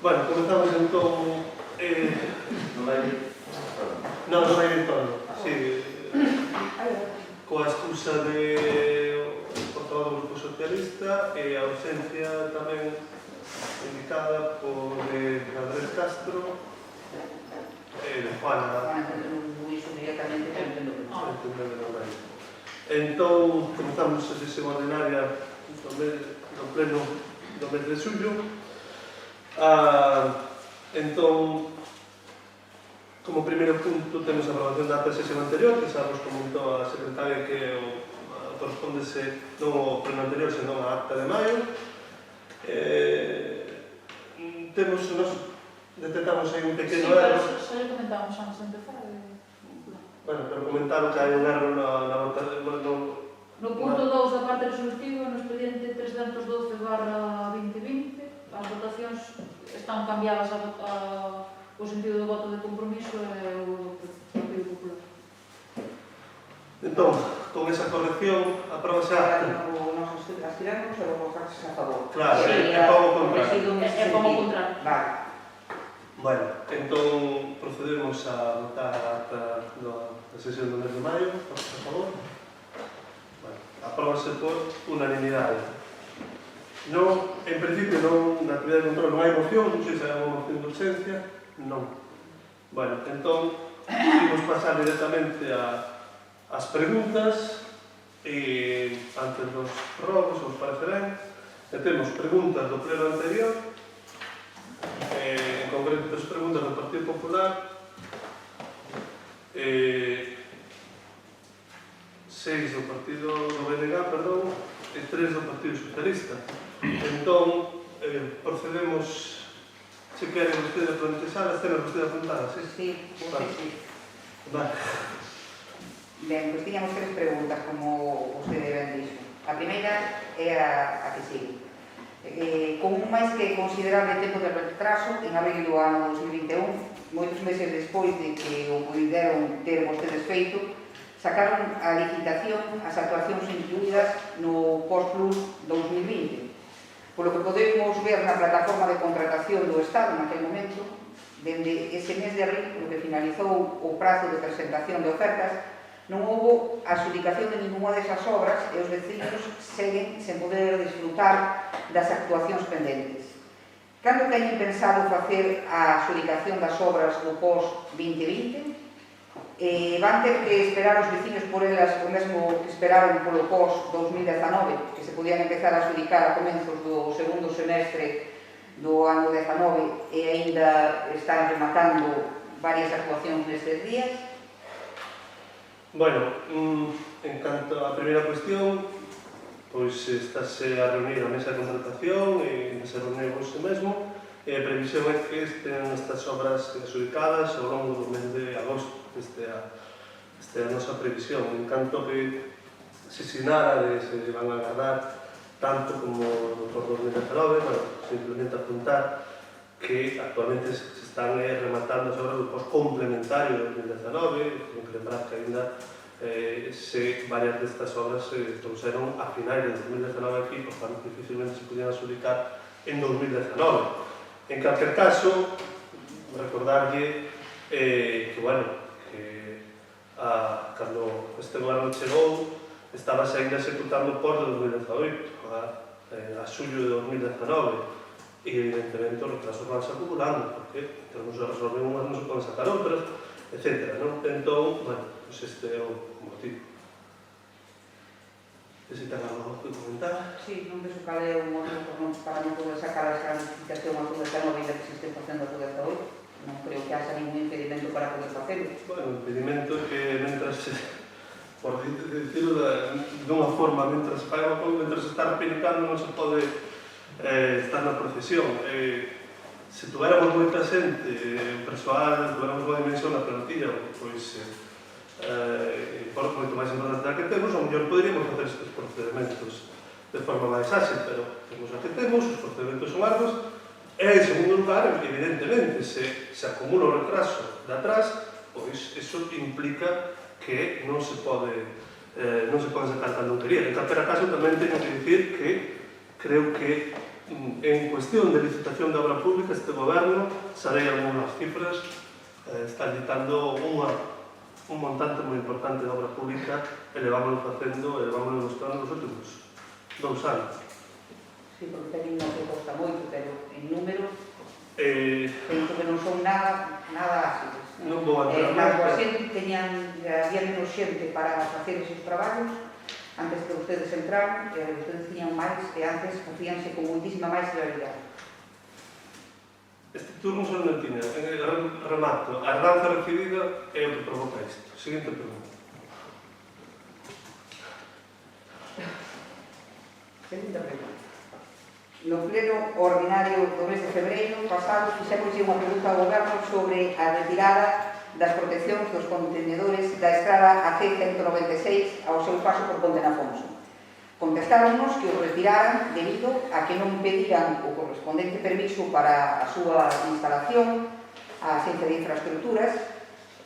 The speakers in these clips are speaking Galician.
Bueno, comenzamos entón... Non hai de todo, si. Coa excusa de portavoz do Grupo Socialista e a ausencia tamén indicada por Andrés Castro e de Juana. Iso directamente que entendo que non. Entón, comenzamos a sesión ordinaria no pleno do mes de xullo. Entón, como primeiro punto, temos a aprobación da ata sesión anterior, que xa nos comentou a secretaria que correspondese non ao pleno anterior, senón a acta de maio. Nos detectamos aí un pequeno erro. Só lle comentamos antes de empezar. Bueno, pero comentaron que hai un erro na votación. No punto 2 da parte resolutiva, no expediente 312/2020, as votacións están cambiadas o sentido do voto de compromiso e o Partido Popular. Entón, con esa corrección, apróbase a acta. Nos abstiramos e vos votarse a favor. Claro, é como contrario. É como contrario. Vale. Bueno, entón procedemos a votar a acta da sesión do mes de maio, por favor. Bueno, apróbase por unanimidade. Non, en principio, non, na actividade de control non hai moción, non sei se hai unha moción de urgencia, non. Bueno, entón, imos pasar directamente ás preguntas e antes dos robos, os parecerán, e temos preguntas do pleno anterior, en concreto tres preguntas do Partido Popular, 6 do Partido do BNG, perdón, e 3 do Partido Socialista. Entón, procedemos, se queren vostedes planteadas, tenes vostedes apuntadas, sí? Sí, sí. Vale. Ben, pois tiñamos tres preguntas, como vostede ben dixo. A primeira é a que sigue. Con un máis que considerable tempo de retraso, en abril do ano 2021, moitos meses despois de que o puderon ter vostedes feito, sacaron a licitación as actuacións incluídas no POS-Plus 2020. Polo que podemos ver na plataforma de contratación do Estado naquele momento, dende ese mes de abril, no que finalizou o prazo de presentación de ofertas, non houbo adxudicación de ninguna desas obras e os vecinos seguen sen poder disfrutar das actuacións pendentes. Cando teñen pensado facer a adxudicación das obras do POS 2020? Van ter que esperar os vecinos por elas o mesmo que esperaron polo POS 2019, que se podían empezar a adxudicar a comenzos do segundo semestre do ano 19 e aínda están rematando varias actuacións nestes días? Bueno, en canto á primeira cuestión, pois estáse a reunir a mesa de contratación e se reunir hoxe mesmo, e a previsión é que estén estas obras adxudicadas ao longo do mes de agosto. Esta é a nosa previsión. En canto que se sinara de se van a agardar tanto como por 2019, bueno, simplemente apuntar que actualmente se están rematando as obras do POS complementario de 2019, ten que lembrar que ainda varias destas obras se trouxeron a finais de 2019 aquí, por tanto, dificilmente se podían adxudicar en 2019. En calquer caso, recordarlle que, bueno, que cando este goberno chegou, estaba ainda executando o POS de 2018, a xullo de 2019, e evidentemente os retrasos van se acumulando, porque tenemos a resolver unhas, non se poden sacar outras, etc. Entón, bueno, pues este é o motivo. Necesitan algo que comentar? Sí, non vexo cal é o motivo para non poder sacar a licitación a todo esta novela que se estén facendo a todo esta hoy. Non creo que haxa ningún impedimento para poder facelo. Bueno, o impedimento é que mentras, por dicirlo dunha forma, mentras está repinicando non se pode estar na procesión. Se tuéramos moita xente, persoal, tuéramos unha dimensión na plantilla, pois, por moito máis importante da que temos, ao mellor poderíamos facer estes procedimentos de forma máis áxil, pero temos a que temos, os procedimentos son largos, e, en segundo lugar, evidentemente, se acumula o retraso de atrás, pois, iso implica que non se pode sacar cando quería. En calquera caso, tamén teño que dicir que creo que En cuestión de licitación de obra pública, este goberno, sarei algunhas cifras, está dictando un montante moi importante de obra pública e levámoslo facendo e levámoslo mostrando nos últimos 2 anos. Sí, porque teñen que costa moito, pero en números penso que non son nada ágiles. Non vou entrar máis, a xente había menos xente para facer esos traballos antes que ustedes entraron, ustedes tiñan máis e antes facíanse con moitísima máis realidade. Este turno só non tiña. Remato. A herdanza recibida é o que provoca isto. Seguinte pregunta. Seguinte pregunta. No pleno ordinario do mes de febreiro pasado fixemos unha pregunta ao goberno sobre a retirada das proteccións dos contenedores da estrada AC-196 ao seu paso por Ponte na Afonso. Contestáronnos que o retiraran debido a que non pediran o correspondente permiso para a súa instalación á Axencia de Infraestructuras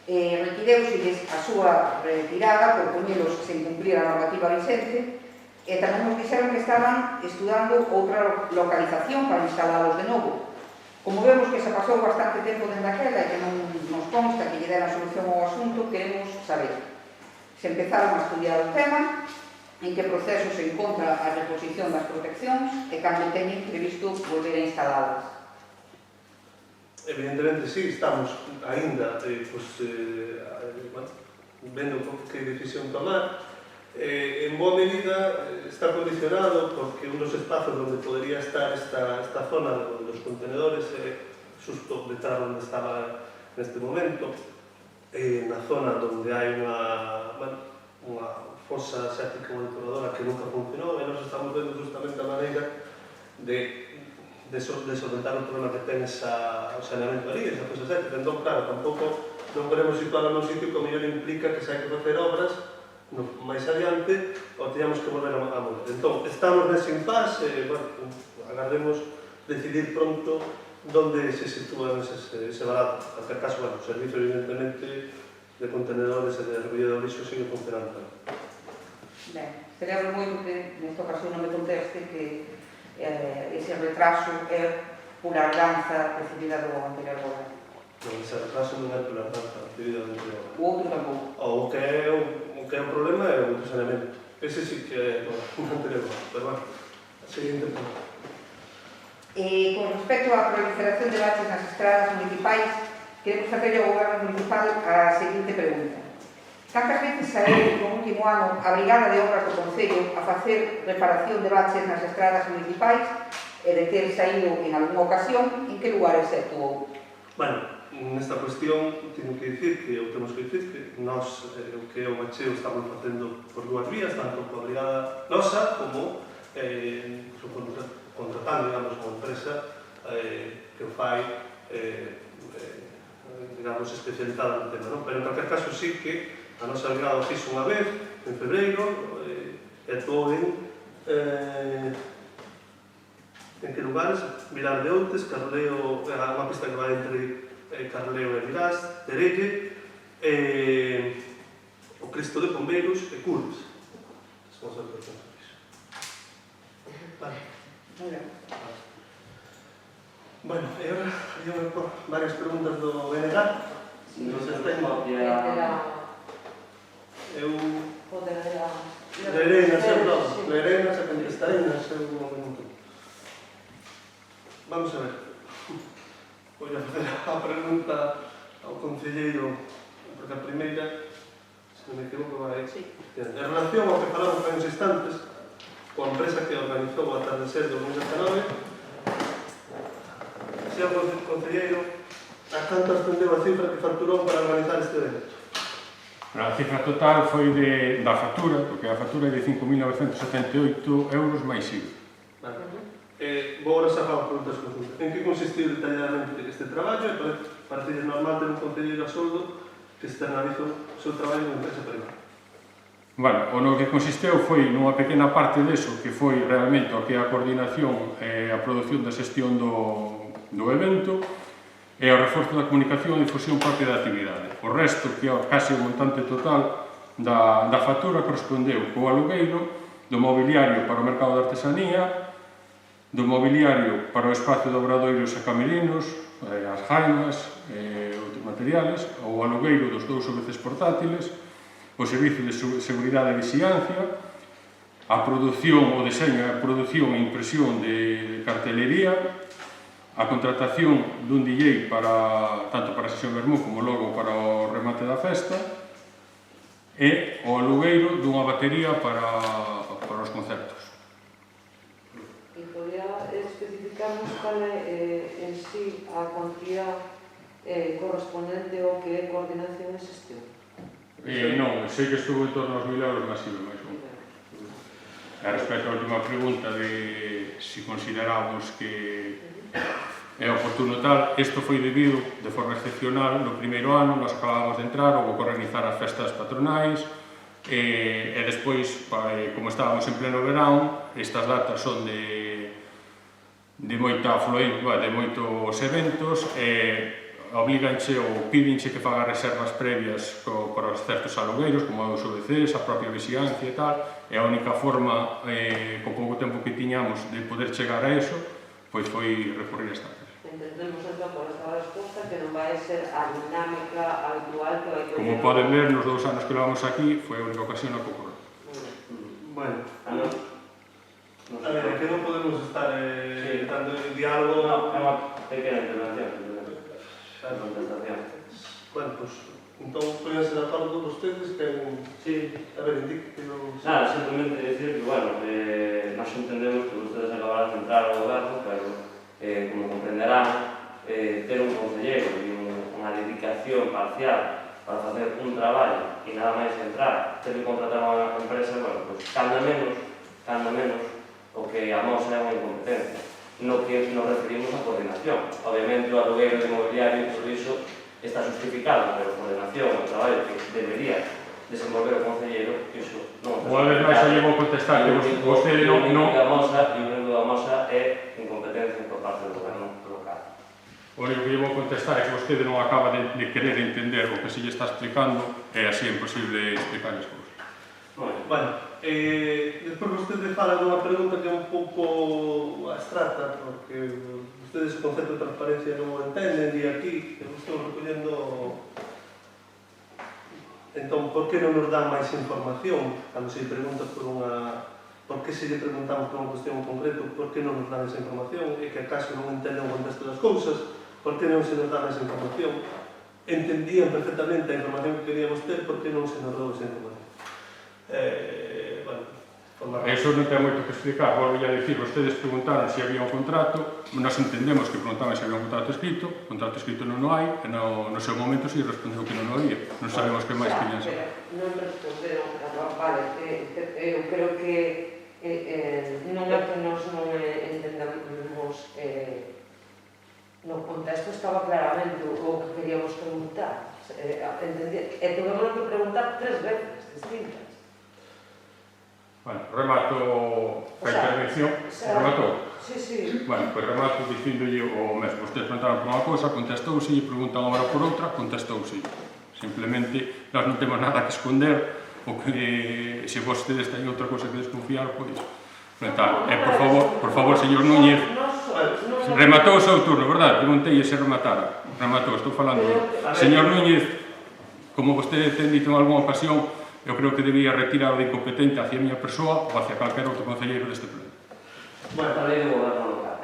e requireuselles a súa retirada por poñelos sen cumplir a normativa vicente e tamén nos dixeron que estaban estudando outra localización para instalalos de novo. Como vemos que se pasou bastante tempo dende aquela e que non nos consta que lle deran solución ao asunto, queremos saber se empezaron a estudiar o tema, en que proceso se encontra a reposición das proteccións e cando teñen previsto volver a instaladas. Evidentemente, sí, estamos aínda vendo que decisión tomar. En boa medida está condicionado porque un dos espazos onde podería estar esta zona dos contenedores xusto detrás onde estaba neste momento, na zona onde hai unha fosa xética depuradora que nunca funcionou e nós estamos vendo justamente a maneira de solventar o problema que ten o saneamento ali, esa fosa xética. Entón, claro, tampouco non queremos situarla nun sitio que o mellor implica que se hai que facer obras máis adiante ou teñamos que volver a mover. Entón, estamos nese impasse e, agardemos decidir pronto onde se sitúa ese barato. En calquer caso, o servicio, evidentemente, de contenedores e de recollida de lixo sigue funcionando. Ben, celebro moito que nesta ocasión non me conteste que ese retraso é pola herdanza recibida do anterior goberno. Non, ese retraso non é pola herdanza recibida do anterior goberno. O outro tampouco. O que é o problema é o saneamento. Ese sí que é un anterior goberno. Pero, bueno, a seguinte pregunta. Con respecto á proliferación de baches nas estradas municipais, queremos facerlle ao goberno municipal a seguinte pregunta. Cantas veces saíu no último ano a Brigada de Obras do Concello a facer reparación de baches nas estradas municipais e de ter saído en algunha ocasión, en que lugares se actuou? Bueno, nesta cuestión temos que dicir que nós o que é o bacheo estamos facendo por dúas vías, tanto coa brigada nosa como contratando, digamos, unha empresa que o fai digamos, especializada no tema, non? Pero en calquer caso sí que a nosa brigada fixo unha vez en febreiro e actuou en que lugares? Vilar de Outes, Carleo, unha pista que vai entre Carleo e Virás, Terelle, o Cristo de Pombeiros e Curves. Son as outras cousas. Vale. Moi ben. Bueno, e agora hai varias preguntas do BNG. Non se teño. Eu... Lerei nas e contestarei nas seu momento. Vamos a ver. Vou a facer a pregunta ao concelleiro, porque a primeira, se non me equivoco, vai... En relación ao que falamos hai uns instantes, coa empresa que organizou o atardecer do 2019, señor concelleiro, a canto ascendeu a cifra que facturou para organizar este evento? A cifra total foi da factura, porque a factura é de 5.978 euros máis IVA. Vale. Vou ahora sacar preguntas conjuntas. En que consistiu detalladamente este traballo? E parece normal ter un concelleiro a soldo que externaliza o seu traballo en empresa privada. Bueno, o no que consisteu foi nunha pequena parte deso, que foi realmente o que é a coordinación e a produción da xestión do evento, e o reforzo da comunicación e difusión propia da actividade. O resto, que é case o montante total da factura, correspondeu co alugueiro do mobiliario para o mercado de artesanía, do mobiliario para o espacio de obradoiros e camerinos, as jaimas, outros materiales, o alugueiro dos 2 UVCs portátiles, o servicio de seguridade e vixiancia, a produción, o deseño, a produción e impresión de cartelería, a contratación dun DJ tanto para a sesión vermú como logo para o remate da festa e o alugueiro dunha batería para os concertos. E podría especificarnos cal é en sí a cuantía correspondente ao que é coordinación e xestión? Non, sei que estuvo en torno aos 1.000 euros masivo, máis ou menos. A respecto á última pregunta de se consideramos que é oportuno tal, isto foi debido de forma excepcional no primeiro ano, nós acabábamos de entrar, houve que organizar as festas patronais e despois, como estábamos en pleno verán, estas datas son de moita afluencia, de moitos eventos e obliganche ou pídenche que faga reservas previas para os certos alugueiros, como os UVCs, a propia vixiancia e tal, e a única forma, co pouco tempo que tiñamos de poder chegar a eso, pois foi recurrir a esta casa. Entendemos entón por esta resposta que non vai ser a dinámica habitual que vai ter. Como poden ver, nos 2 anos que levamos aquí, foi a única ocasión na que ocorreu. Bueno, a ver, que non podemos estar dando diálogo... É unha pequena intervención, contestación. Bueno, pues, entón, póñanse de acordo vostedes que... Sí. A ver, indique que non... Nada, simplemente decir que, bueno, nós entendemos que vostedes acabarán de entrar ao goberno, pero, como comprenderán, ter un concelleiro e unha dedicación parcial para facer un traballo e nada máis entrar, ter que contratar unha empresa, bueno, pues, cando menos, o que amosa é unha incompetencia. No que nos referimos a coordinación. Obviamente, o alugueiro de mobiliario, por iso, está justificado, pero a coordinación, o traballo que debería desenvolver o concelleiro, iso non está. Unha vez máis, xa llevo a contestar que vostede non... O único da mosa é incompetencia por parte do goberno local. O único que llevo a contestar é que vostede non acaba de querer entender o que se lle está explicando e así é imposible explicar as cousas. Bueno, despois vostede fala dunha pregunta que é un pouco abstracta, porque vostedes o concepto de transparencia non o entenden, e aquí eu estou recollendo... Entón, por que non nos dan máis información? Cando se pregunta por unha... Por que se lle preguntamos por unha cuestión en concreto? Por que non nos dan esa información? E que acaso non entenden o contexto das cousas? Por que non se nos dan esa información? Entendían perfectamente a información que queríamos ter, por que non se nos dou esa información? Eso non ten moito que explicar, volvo a dicir, vostedes preguntaron se había un contrato, nós entendemos que preguntaban se había un contrato escrito non o hai, e no seu momento si respondeu que non o había, non sabemos que máis querían saber. Non responderon, vale, eu creo que non é que nos non entendamos no contexto estaba claramente o que queríamos preguntar, e tuvemos que preguntar 3 veces distintas. Bueno, remato a intervención. Rematou? Sí. Bueno, pois remato dicíndolle o mesmo. Vostedes preguntaron por unha cousa, contestou, se lle preguntan agora por outra, contestou sí. Simplemente, nós non temos nada que esconder, o que se vostedes teñen outra cousa que desconfiar, pois, tal. E, por favor, señor Núñez, rematou o seu turno, verdad? Preguntei se rematara. Rematou, estou falando. Señor Núñez, como vostede ten dito en algunha ocasión, eu creo que debía retirar de incompetente hacia a miña persoa ou hacia calquera outro concelleiro deste pleno. Bueno, a lei do goberno local.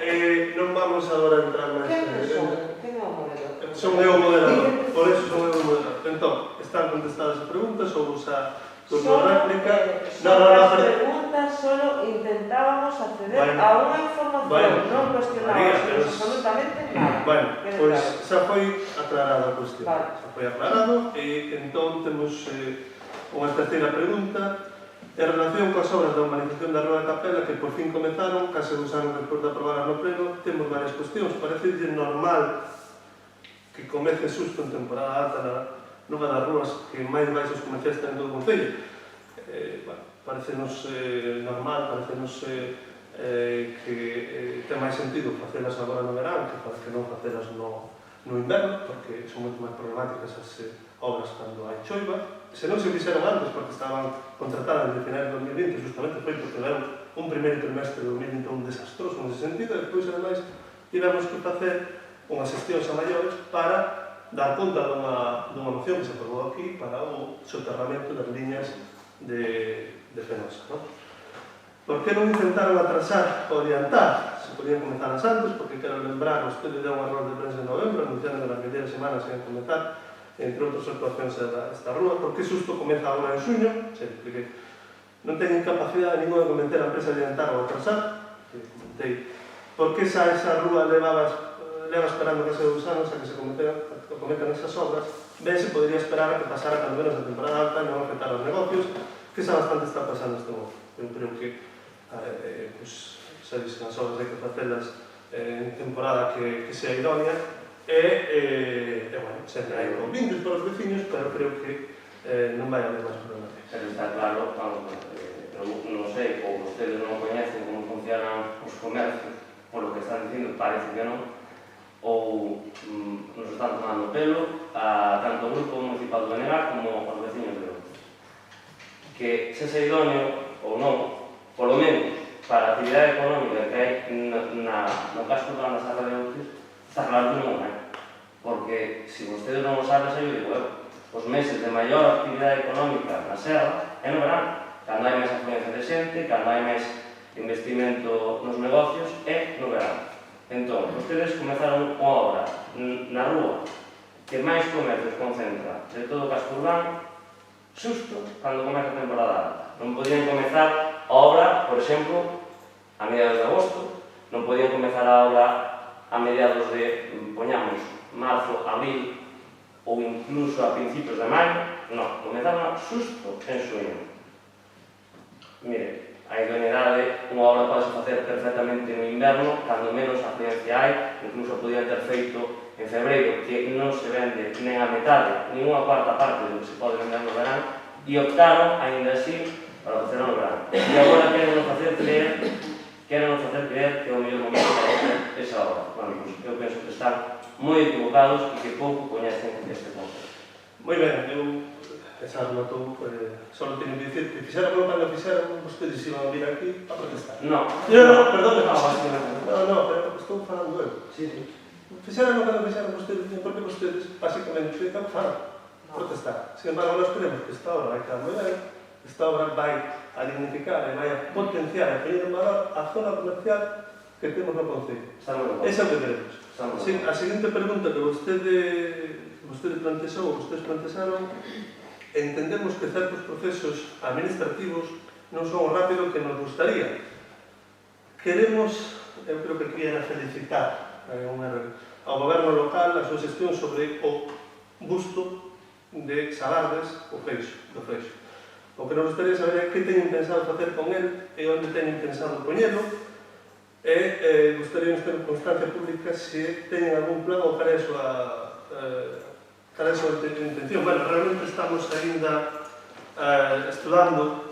Non vamos agora a entrar máis... Quen é o moderador? Son eu o moderador, por eso son eu o moderador. Entón, están contestadas as preguntas ou usa turno de réplica? As preguntas solo intentábamos acceder a unha información, non cuestionábamos absolutamente nada. Bueno, pois xa foi aclarada a cuestión. Xa foi aclarado e entón temos unha terceira pregunta en relación coas obras da urbanización da Rúa da Capela que por fin comezaron, case 2 anos despois de aprobar no pleno. Temos varias cuestións. Parece normal que comece xusto en temporada alta na nova das rúas que máis baixos comerciais ten todo o concello. Parecenos normal, parecenos que ten máis sentido facelas agora no verán que non facelas no inverno, porque son moito máis problemáticas as obras cando hai choiva. Se non se fixeron antes, porque estaban contratadas de finais de 2020, justamente foi porque tiveron un primeiro trimestre de 2021 desastroso, non se nese sentido, e depois, ademais, tivemos que facer unhas xestións a maiores para dar conta dunha moción que se aprobou aquí para o soterramento das liñas de Fenosa, non? Por que non intentaron atrasar ou adiantar? Se podían comenzar as antes, porque quero lembrar, vostede deu un error de prensa en novembro, anunciando que nas primeiras semanas iban comenzar, entre outras actuacións esta rúa. Por que xusto comeza agora en xuño? Porque non teñen capacidade ninguna de convencer a empresa de adiantar ou atrasar. Por que esa rúa leva esperando case 2 anos a que se cometan esas obras? Ben, se podría esperar a que pasara cando menos a temporada alta e non afectar os negocios, que xa bastante está pasando este momento. Eu creo que se dicen as obras hai que facelas en temporada que sea idónea e bueno, sempre hai convintes para os veciños, pero creo que non vai haber máis problemas. Pero está claro, non sei, ou vostedes non coñecen como funcionan os comercios, por lo que están dicindo, parece que non, ou nos están tomando pelo a tanto o Grupo Municipal do Benegar como aos veciños de Ourense. Que se sea idóneo ou non, polo menos para a actividade económica que hai no caso da Serra de Ourense, está claro que non é. Porque se vostedes non o saben, eu digo, os meses de maior actividade económica na Serra é no verán, cando hai máis afluencia de xente, cando hai máis investimento nos negocios, é no verán. Entón, vostedes comezaron unha obra na rúa que máis comercios concentra de todo o casco urbano xusto cando comeza a temporada alta. Non podían comezar a obra, por exemplo, a mediados de agosto, non podían comezar a obra a mediados de, poñamos, marzo, abril ou incluso a principios de maio. Non, comezaron xusto en xuño. Mire, a idoneidade, unha obra pode facer perfectamente no inverno, cando menos afluencia hai, incluso podían ter feito en febreiro, que non se vende nen a metade, nin unha cuarta parte do que se pode vender no verán, e optaron, ainda así, para facer no verán. E agora queren facer creer que é o mellor momento para facer esa obra. Bueno, pues, eu penso que están moi equivocados e que pouco coñecen este concepto. Moi ben, eu esa notou, só teño que dicir que fixeran cando fixeran, vostedes iban a vir aquí a protestar. No, perdón, pero estou falando eu. Sí. Fixeran cando fixeran vostedes, porque vostedes, basicamente, fan protestar. Sin embargo, nós creemos que esta obra vai quedar moi ben, esta obra vai a dignificar e vai a potenciar e a poñer en valor a zona comercial que temos no Concello. Esa é o que queremos. A seguinte pregunta que vostedes plantearon, entendemos que certos procesos administrativos non son o rápido que nos gustaría. Queremos, eu creo que querían felicitar ao goberno local a súa xestión sobre o busto de Sabardes, do Freixo. O que nos gustaría saber é que teñen pensado facer con él e onde teñen pensado poñelo, e gustaríamos ter constancia pública se teñen algún plan ou para eso a intención. Bueno, realmente estamos ainda estudando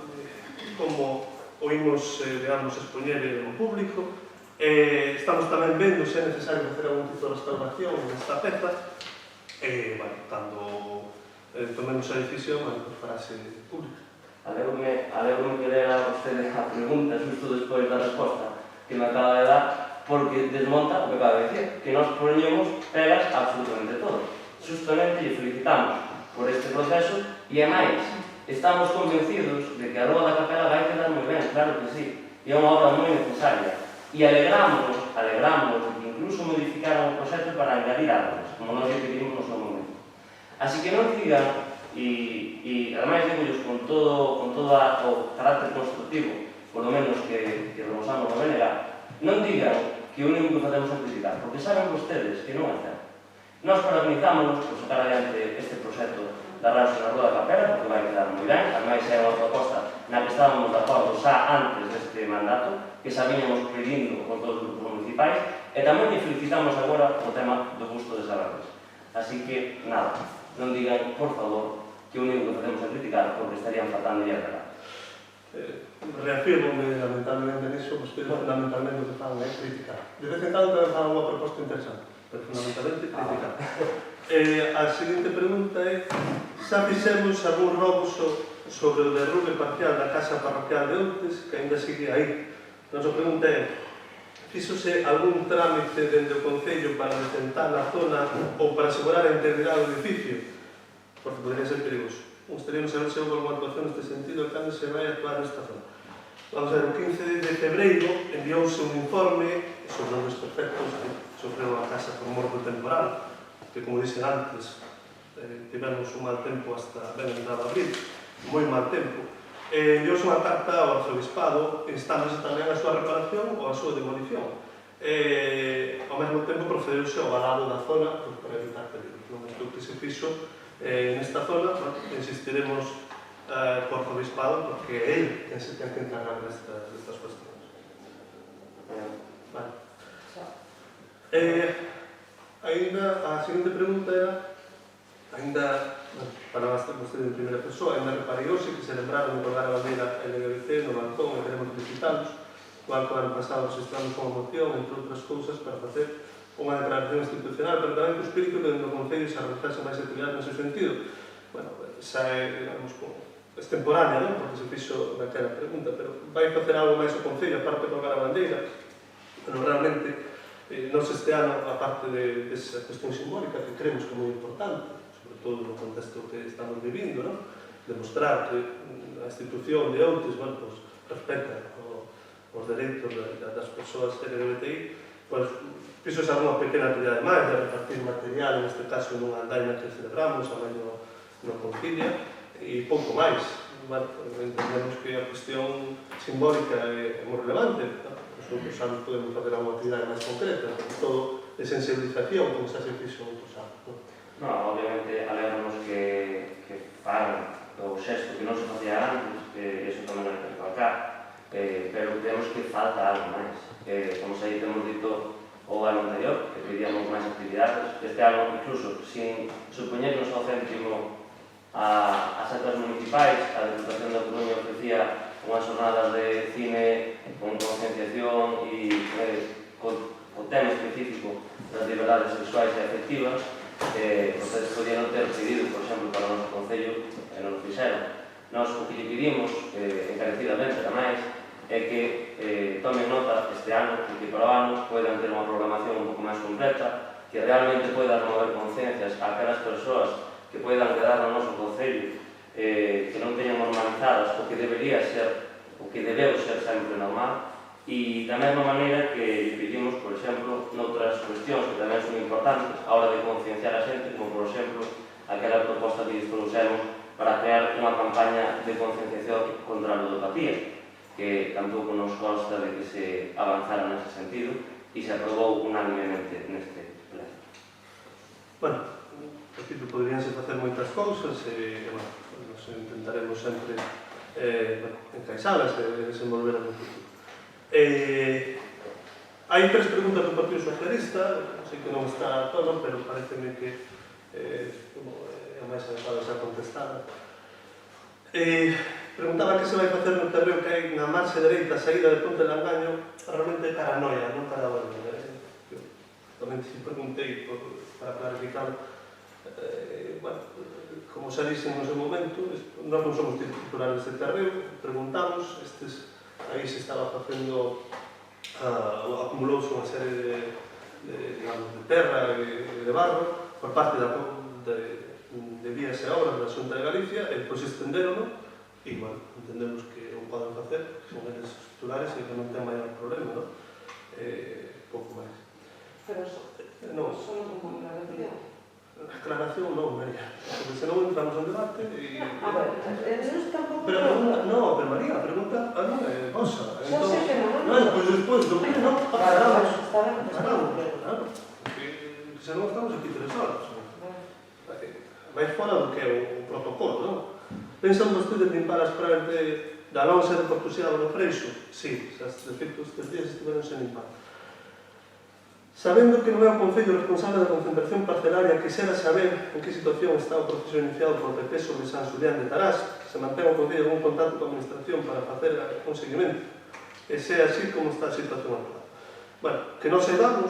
como o imos, digamos, expoñer ao público. Estamos tamén vendo se é necesario facer algún tipo de restauración nesta peza. Bueno, cando tomemos a decisión, bueno, pues farase pública. Alegro-me que lea vostede a pregunta justo despois da resposta que me acaba de dar, porque desmonta o que acaba de dicir, que nós poñemos pegas absolutamente todo. Justamente lle felicitamos por este proceso e, máis, estamos convencidos de que a Rúa da Capela vai quedar moi ben, claro que sí, e é unha obra moi necesaria. E alegramos de que incluso modificaron o proxecto para engadir árboles, como nós lle pedimos no seu momento. Así que non digan, e ademais digo con todo o carácter constructivo, por lo menos que rebosamos no Benegar, non digan que o único que facemos é criticar, porque saben vostedes que non é certo. Nós parabenizamos por sacar adiante este proxecto da Ranxo na Rúa da Capela, porque vai quedar moi ben, ademais é unha proposta na que estábamos de acordo xa antes deste mandato, que xa viñamos pedindo con todos os grupos municipais, e tamén que felicitamos agora o tema do busto de Sabardes. Así que, nada, non digan, por favor, que o único que facemos é criticar, porque estarían faltando ya de verdad. Reafirmo-me lamentablemente nisso, vostedes fundamentalmente o que fan é criticar. De vez en cando tamén fan unha proposta interesante, pero fundamentalmente criticar. A seguinte pregunta é: xa fixemos algún robo sobre o derrube parcial da casa parroquial de Outes, que ainda sigue aí? A nosa pregunta é: fíxose algún trámite dende o Concello para detentar a zona ou para asegurar a integridade do edificio? Porque podría ser perigoso. Gustaríamos saber se houve alguma actuación neste sentido cando se vai actuar nesta zona. Vamos a ver, o 15 de febreiro enviouse un informe sobre os desperfectos que sofreu a casa por morro temporal, que, como dixen antes, tivemos un mal tempo hasta ben entrado abril, moi mal tempo. Enviouse unha carta ao arzobispado instándose tamén a súa reparación ou a súa demolición. Ao mesmo tempo procedeuse ao valado da zona para evitar peligro. No momento que se fixo nesta zona, insistiremos co arzobispado porque é ele quen se ten que encargar destas cuestións. Vale. A seguinte pregunta era para vostede en primeira persoa, ainda repareouse que se lembraron de colgar a bandeira LGBT no balcón e queremos felicitarlos, igual que o ano pasado registramos unha moción, entre outras cousas, para facer unha declaración institucional, pero tamén co espírito que dentro do Concello se arrojase máis actividade nese sentido. Bueno, xa é, digamos, extemporánea, non? Porque se fixo naquela pregunta, pero vai facer algo máis o Concello, aparte de colgar a bandeira, pero realmente, nos este ano, aparte desa cuestión simbólica, que creemos que é moi importante, todo no contexto que estamos vivindo, non? Demostrar que a institución de outros, bueno, pues, respeta os dereitos das persoas LGBTI, pues, fixose algunha pequena actividade máis de repartir material, neste caso nunha andaina que celebramos, a medio no Concilia, e pouco máis. Bueno, entendemos que a cuestión simbólica é moi relevante, nosotros xa podemos facer algunha actividade máis concreta, sobre todo de sensibilización, como xa se fixo outros anos. No, obviamente alegramos que fagan o xesto que non se facía antes, que iso tamén hai que recalcar, pero temos que falta algo máis. Como xa temos dito o ano anterior, que pedíamos máis actividades, este ano incluso sin supoñernos ao céntimo as actas municipais, a Deputación da Coruña ofrecía unhas jornadas de cine con concienciación e con tema específico das liberdades sexuais e afectivas. Vostedes podían ter pedido, por exemplo, para o noso Concello, e non o fixeron. Nós o que lle pedimos, encarecidamente, ademais, é que tomen nota este ano e que para o ano poidan ter unha programación un pouco máis completa, que realmente poida remover conciencias a aquelas persoas que poidan quedar no noso Concello, que non teñan normalizadas o que debería ser, o que debeu ser sempre normal, e da mesma maneira que pedimos, por exemplo, noutras cuestións que tamén son importantes a hora de concienciar a xente, como por exemplo aquela proposta que lles trouxemos para crear unha campaña de concienciación contra a ludopatía, que tampouco nos consta de que se avanzara nese sentido e se aprobou unanimemente neste pleno. Bueno, repito, poderíanse facer moitas cousas e, bueno, nos intentaremos sempre encaixalas e desenvolver no futuro. Hai tres preguntas do Partido Socialista, sei que non está todo, pero pareceme que é a máis adecuada xa contestada. Preguntaba que se vai facer no terreo que hai na marxe dereita a saída de Ponte de Langaño, realmente paranoia, non para o tamén se preguntei para clarificar. Bueno, como xa dixen no seu momento, nós non somos titulares deste terreo, preguntamos, aí se estaba facendo, acumulouse unha serie de terra e de barro por parte de vías e obras da Xunta de Galicia, e depois estenderon e, bueno, entendemos que o poden facer, que son eles os titulares e que non ten maior problema, non? Pouco máis. Pero só non como aclaración. Aclaración non, María, porque senón entramos en debate e... A ver, eso tampouco... Pero pregunta, no, pero María, pregunta, non é cosa. Xa sei que non. Pois despois do pleno, Claro, paramos. está ben, está ben. Claro, porque senón estamos aquí 3 horas. Vai fora do que é o protocolo, non? Pensan vostedes limpar as praias da Alonso de Portuxiado no Freixo? Sí, de feito, estes días estiveron sen limpar. Sabendo que non é o Concello responsable da concentración parcelaria, quixera saber en que situación está o proceso iniciado por PP sobre San Xulián de Tarás, se mantén o Concello algún contacto con a Administración para facer un seguimento, e se así como está a situación actual. Bueno, que non saibamos,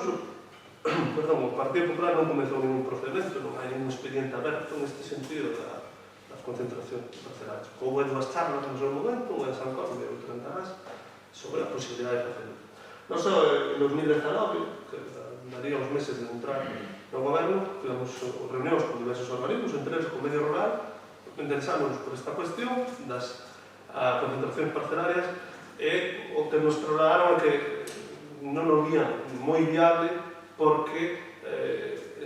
perdón, o Partido Popular non comezou ningún procedimento, non hai ningún expediente aberto neste sentido das concentracións parcelarias. Houve dúas charlas no seu momento, unha en San Corme e outra en Tarás, sobre a posibilidade de facer. Non só en 2019, que daría uns meses de entrar no goberno, tivemos reunións con diversos organismos, entre eles con medio rural, interesámonos por esta cuestión das concentracións parcelarias e o que nos trasladaron é que non o vían moi viable porque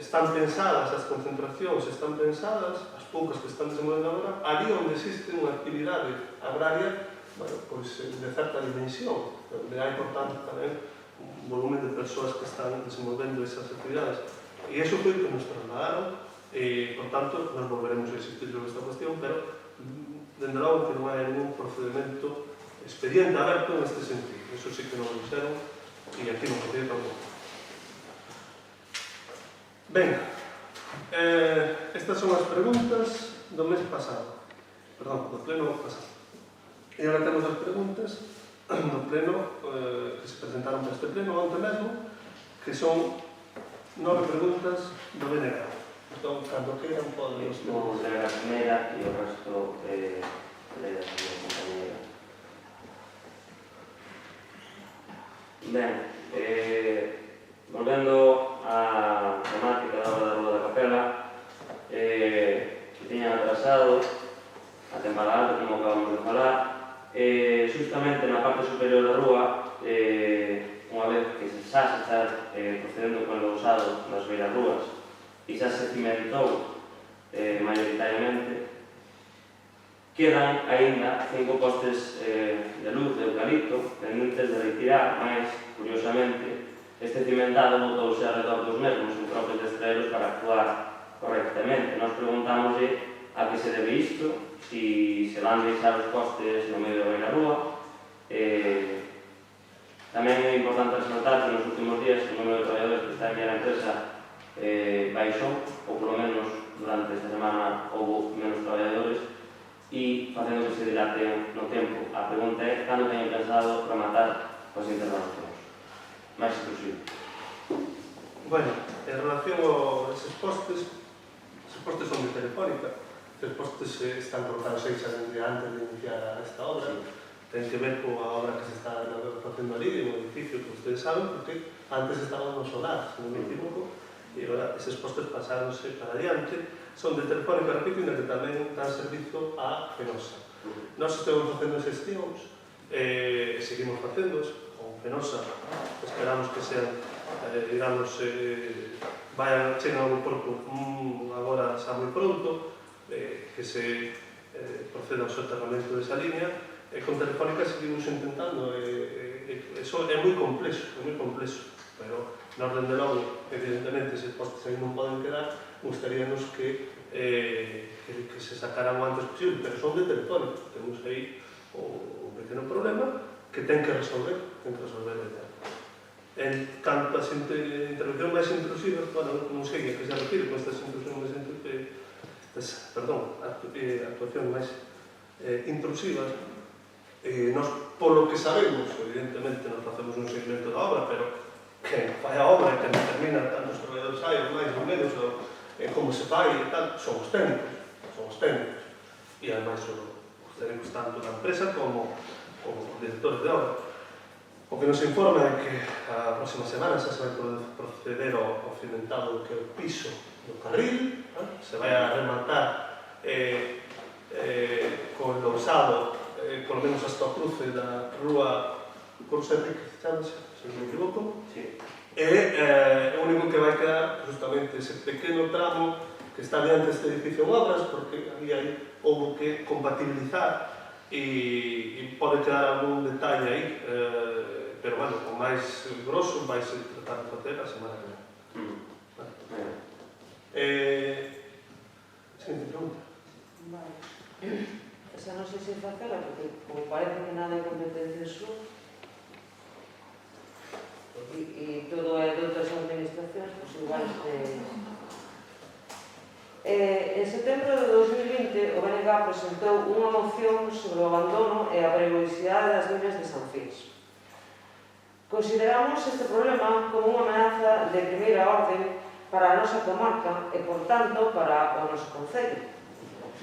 están pensadas as concentracións, están pensadas as poucas que están desenvolvendo agora ali onde existe unha actividade agraria pois, de certa dimensión, onde hai, por tanto, tamén un volumen de persoas que están desenvolvendo esas actividades. E iso foi o que nos trasladaron, e, por tanto, nos volveremos a insistir sobre esta cuestión, pero, dende logo, que non hai ningún procedimento expediente aberto neste sentido. Eso sí que non lo dixeron, e aquí non podía tampouco. Ben, estas son as preguntas do mes pasado, perdón, do pleno pasado. E agora temos as preguntas do pleno que se presentaron para este pleno onte mesmo, que son 9 preguntas do BNG. Entón, cando queiran, podemos... Vamos a leer a primeira e o resto leer a segunda compañera. Ben, volvendo á temática da obra da Rúa da Capela, que tiñan atrasado a temporada alta, como acabamos de falar, justamente na parte superior da rúa, unha vez que xa se está procedendo con o usado das beiras rúas e xa se cimentou maioritariamente, quedan aínda 5 postes de luz de eucalipto pendentes de retirar, mas, curiosamente, este cimentado botouse alrededor dos mesmos en propios destrelos para actuar correctamente. Nos preguntámoslle a que se debe isto, si se van deixar os postes no medio da beira rúa. Tamén é importante resaltar que nos últimos días o número de traballadores que está en a empresa baixou, ou polo menos durante esta semana houve menos traballadores, e facendo que se dilaten no tempo. A pregunta é cando teñen pensado rematar as intervencións máis exclusivas. Bueno, en relación a esos postes son de Telefónica. Os postes están colocados aí xa desde antes de iniciar esta obra. Ten que ver coa obra que se está facendo ali, no edificio que ustedes saben, porque antes estaban no solar, se non me equivoco, e agora eses postes pasáronse para adiante. Son de Telefónica, repito, e que tamén dan servizo a Fenosa. Nós estamos facendo xestións, seguimos facéndoos, con Fenosa, esperamos que sean, digamos, vayan chegar ao porto agora xa moi pronto, que se proceda ao soterramento desa línea, e con Telefónica seguimos intentando, eso é moi complexo, pero na orden de logo, evidentemente, se postes aí non poden quedar, gustaríanos que se sacaran o antes posible, pero son de Telefónica, temos aí un pequeno problema que ten que resolver ella. En canto as intervencións máis intrusivas, bueno, non sei a que se refire con estas intervencións máis actuacións máis intrusivas, nós, polo que sabemos, evidentemente, nos facemos un seguimento da obra, pero quen fai a obra e quen determina tantos traballadores hai, ou máis ou menos, como se fai e tal, son os técnicos. E ademais os técnicos tanto da empresa como os directores de obra. O que nos informa é que a próxima semana xa se vai proceder ao cimentado que é o piso do carril, se vai a rematar con o lousado, por lo menos hasta o cruce da rúa Corsa Enrique, se non me equivoco. E o único que vai quedar justamente ese pequeno tramo que está diante deste edificio en obras, porque aí houve que compatibilizar e pode quedar algún detalle aí, pero, bueno, o máis grosso vai se tratar de facer a semana que ven. Seguinte pregunta. Vale. Esa non sei se facela, porque como parece que nada é competencia súa, e todo é de outras administracións, pois igual en setembro de 2020 o BNG presentou unha moción sobre o abandono e a perigosidade das minas de San Fils. Consideramos este problema como unha amenaza de primeira orden para a nosa comarca e, por tanto, para o noso concello.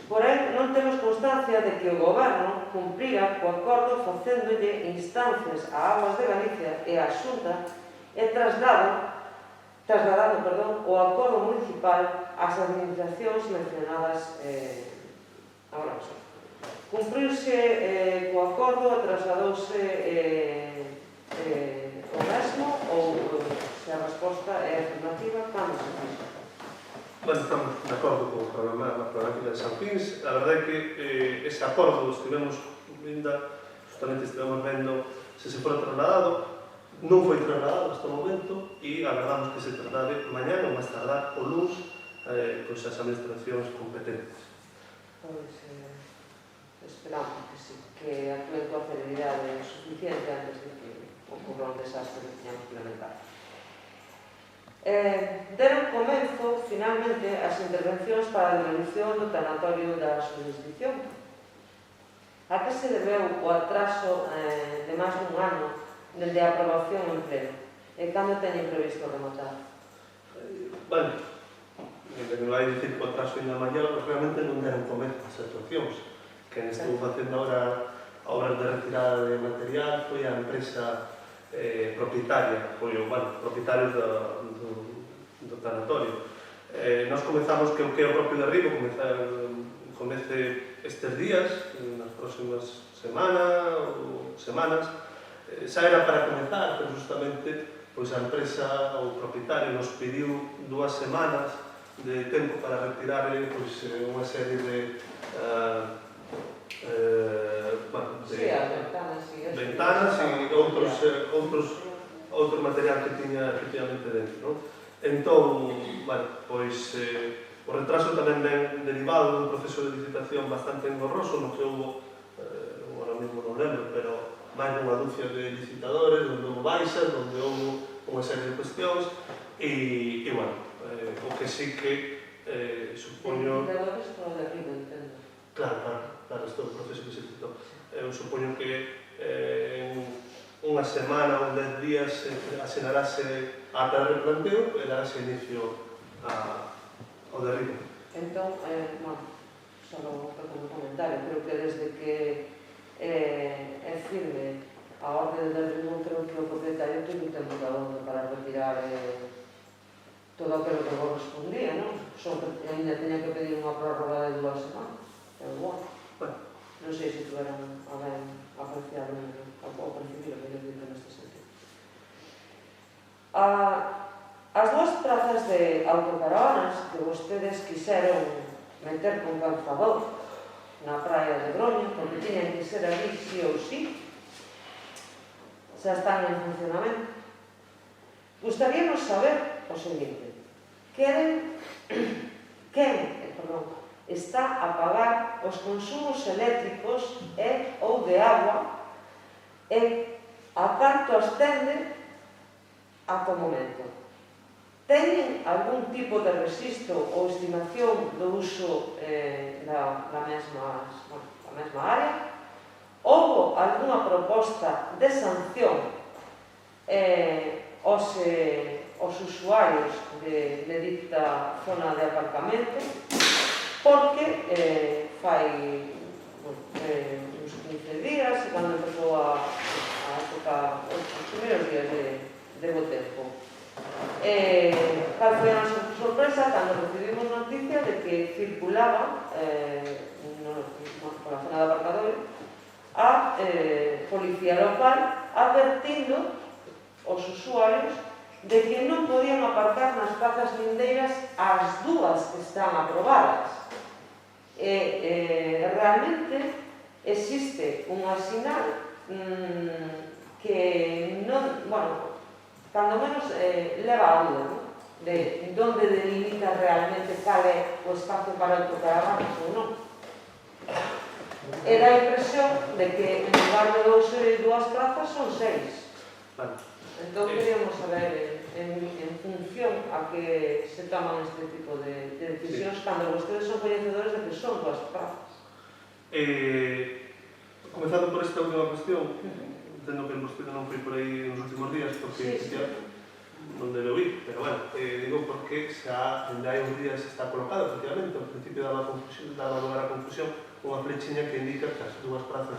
Porén, non temos constancia de que o Goberno cumprira co acordo facéndolle instancias a Aguas de Galicia e a Xunta e trasladando o acordo municipal ás administracións mencionadas agora mesmo. Cumpriuse co acordo e trasladouse o mesmo ou se a resposta é afirmativa, cando se fixo? Bueno, estamos de acordo con a problemática de San Fins. A verdade é que ese acordo estivemos vendo se fora trasladado. Non foi trasladado hasta o momento e agardamos que se traslade mañá ou máis tardar o luns pois as administracións competentes. Pois esperamos que sí, que actúen coa celeridade suficiente antes de que ocorra un desastre que teñamos que lamentar. Deron comenzo, finalmente, as intervencións para a demolición do tanatorio da jurisdicción. A que se debeu o atraso de máis dun ano dende a aprobación en pleno? E cando teñen previsto rematar? Bueno, non vai dicir que o atraso ainda maior, porque realmente non deron comezo as actuacións. Quen estuvo facendo agora obras de retirada de material foi a empresa propietaria, foi o propietario do tanatorio. Nós comezamos que o propio derribo comece estes días, nas próximas semanas. Xa era para comezar, pero justamente pois a empresa, o propietario, nos pediu 2 semanas de tempo para retirar unha serie de ventanas e outro material que tiña efectivamente dentro. Entón, pois o retraso tamén ven derivado dun proceso de licitación bastante engorroso no que houve, agora mesmo non lembro, pero máis dunha dúcia de licitadores, onde houve baixas, onde houve unha serie de cuestións e o que sí que supoño... Licitadores para o derribo, entendo. Claro, isto é o proceso que se citou. Eu supoño que en unha semana ou 10 días asinarase a ata de replanteo e darase inicio ao derribo. Entón, só un comentario, creo que desde que é firme a orde de derribo, creo que o propietario ten un tempo para retirar todo aquilo que correspondía, non? Só que ainda teña que pedir unha prórroga de 2 semanas. Pero bueno, non sei se tuveran a ben apreciar ou percibir o que eu digo neste sentido. As 2 prazas de autocaravanas que vostedes quixeron meter con calzador na praia de Groño, porque tiñan que ser ali sí ou sí, xa están en funcionamento. Gustaríamos saber o seguinte: quen está a pagar os consumos eléctricos ou de agua e a canto ascende ata o momento? Teñen algún tipo de rexistro ou estimación do uso da mesma área? Houbo algunha proposta de sanción aos usuarios de dita zona de aparcamento? Porque fai uns 15 días, cando empezou a época, os primeiros días de bo tempo, cal foi a nosa sorpresa cando recibimos noticia de que circulaba pola zona de aparcadores a policía local advertindo os usuarios de que non podían aparcar nas plazas lindeiras as 2 que están aprobadas. Realmente existe unha sinal que non, cando menos leva a dúda, de onde delimita realmente cal é o espacio para autocaravanas ou non. E dá a impresión de que en lugar de 2 plazas son 6. Entón queríamos saber en función a que se toman este tipo de decisións cando vostedes son coñecedores de que son 2 plazas. Comezando por esta última cuestión, entendo que vostede non foi por aí nos últimos días porque non debe oír, pero digo porque xa onde hai uns días está colocado, efectivamente, ao principio daba lugar a confusión, unha flechiña que indica que as dúas prazas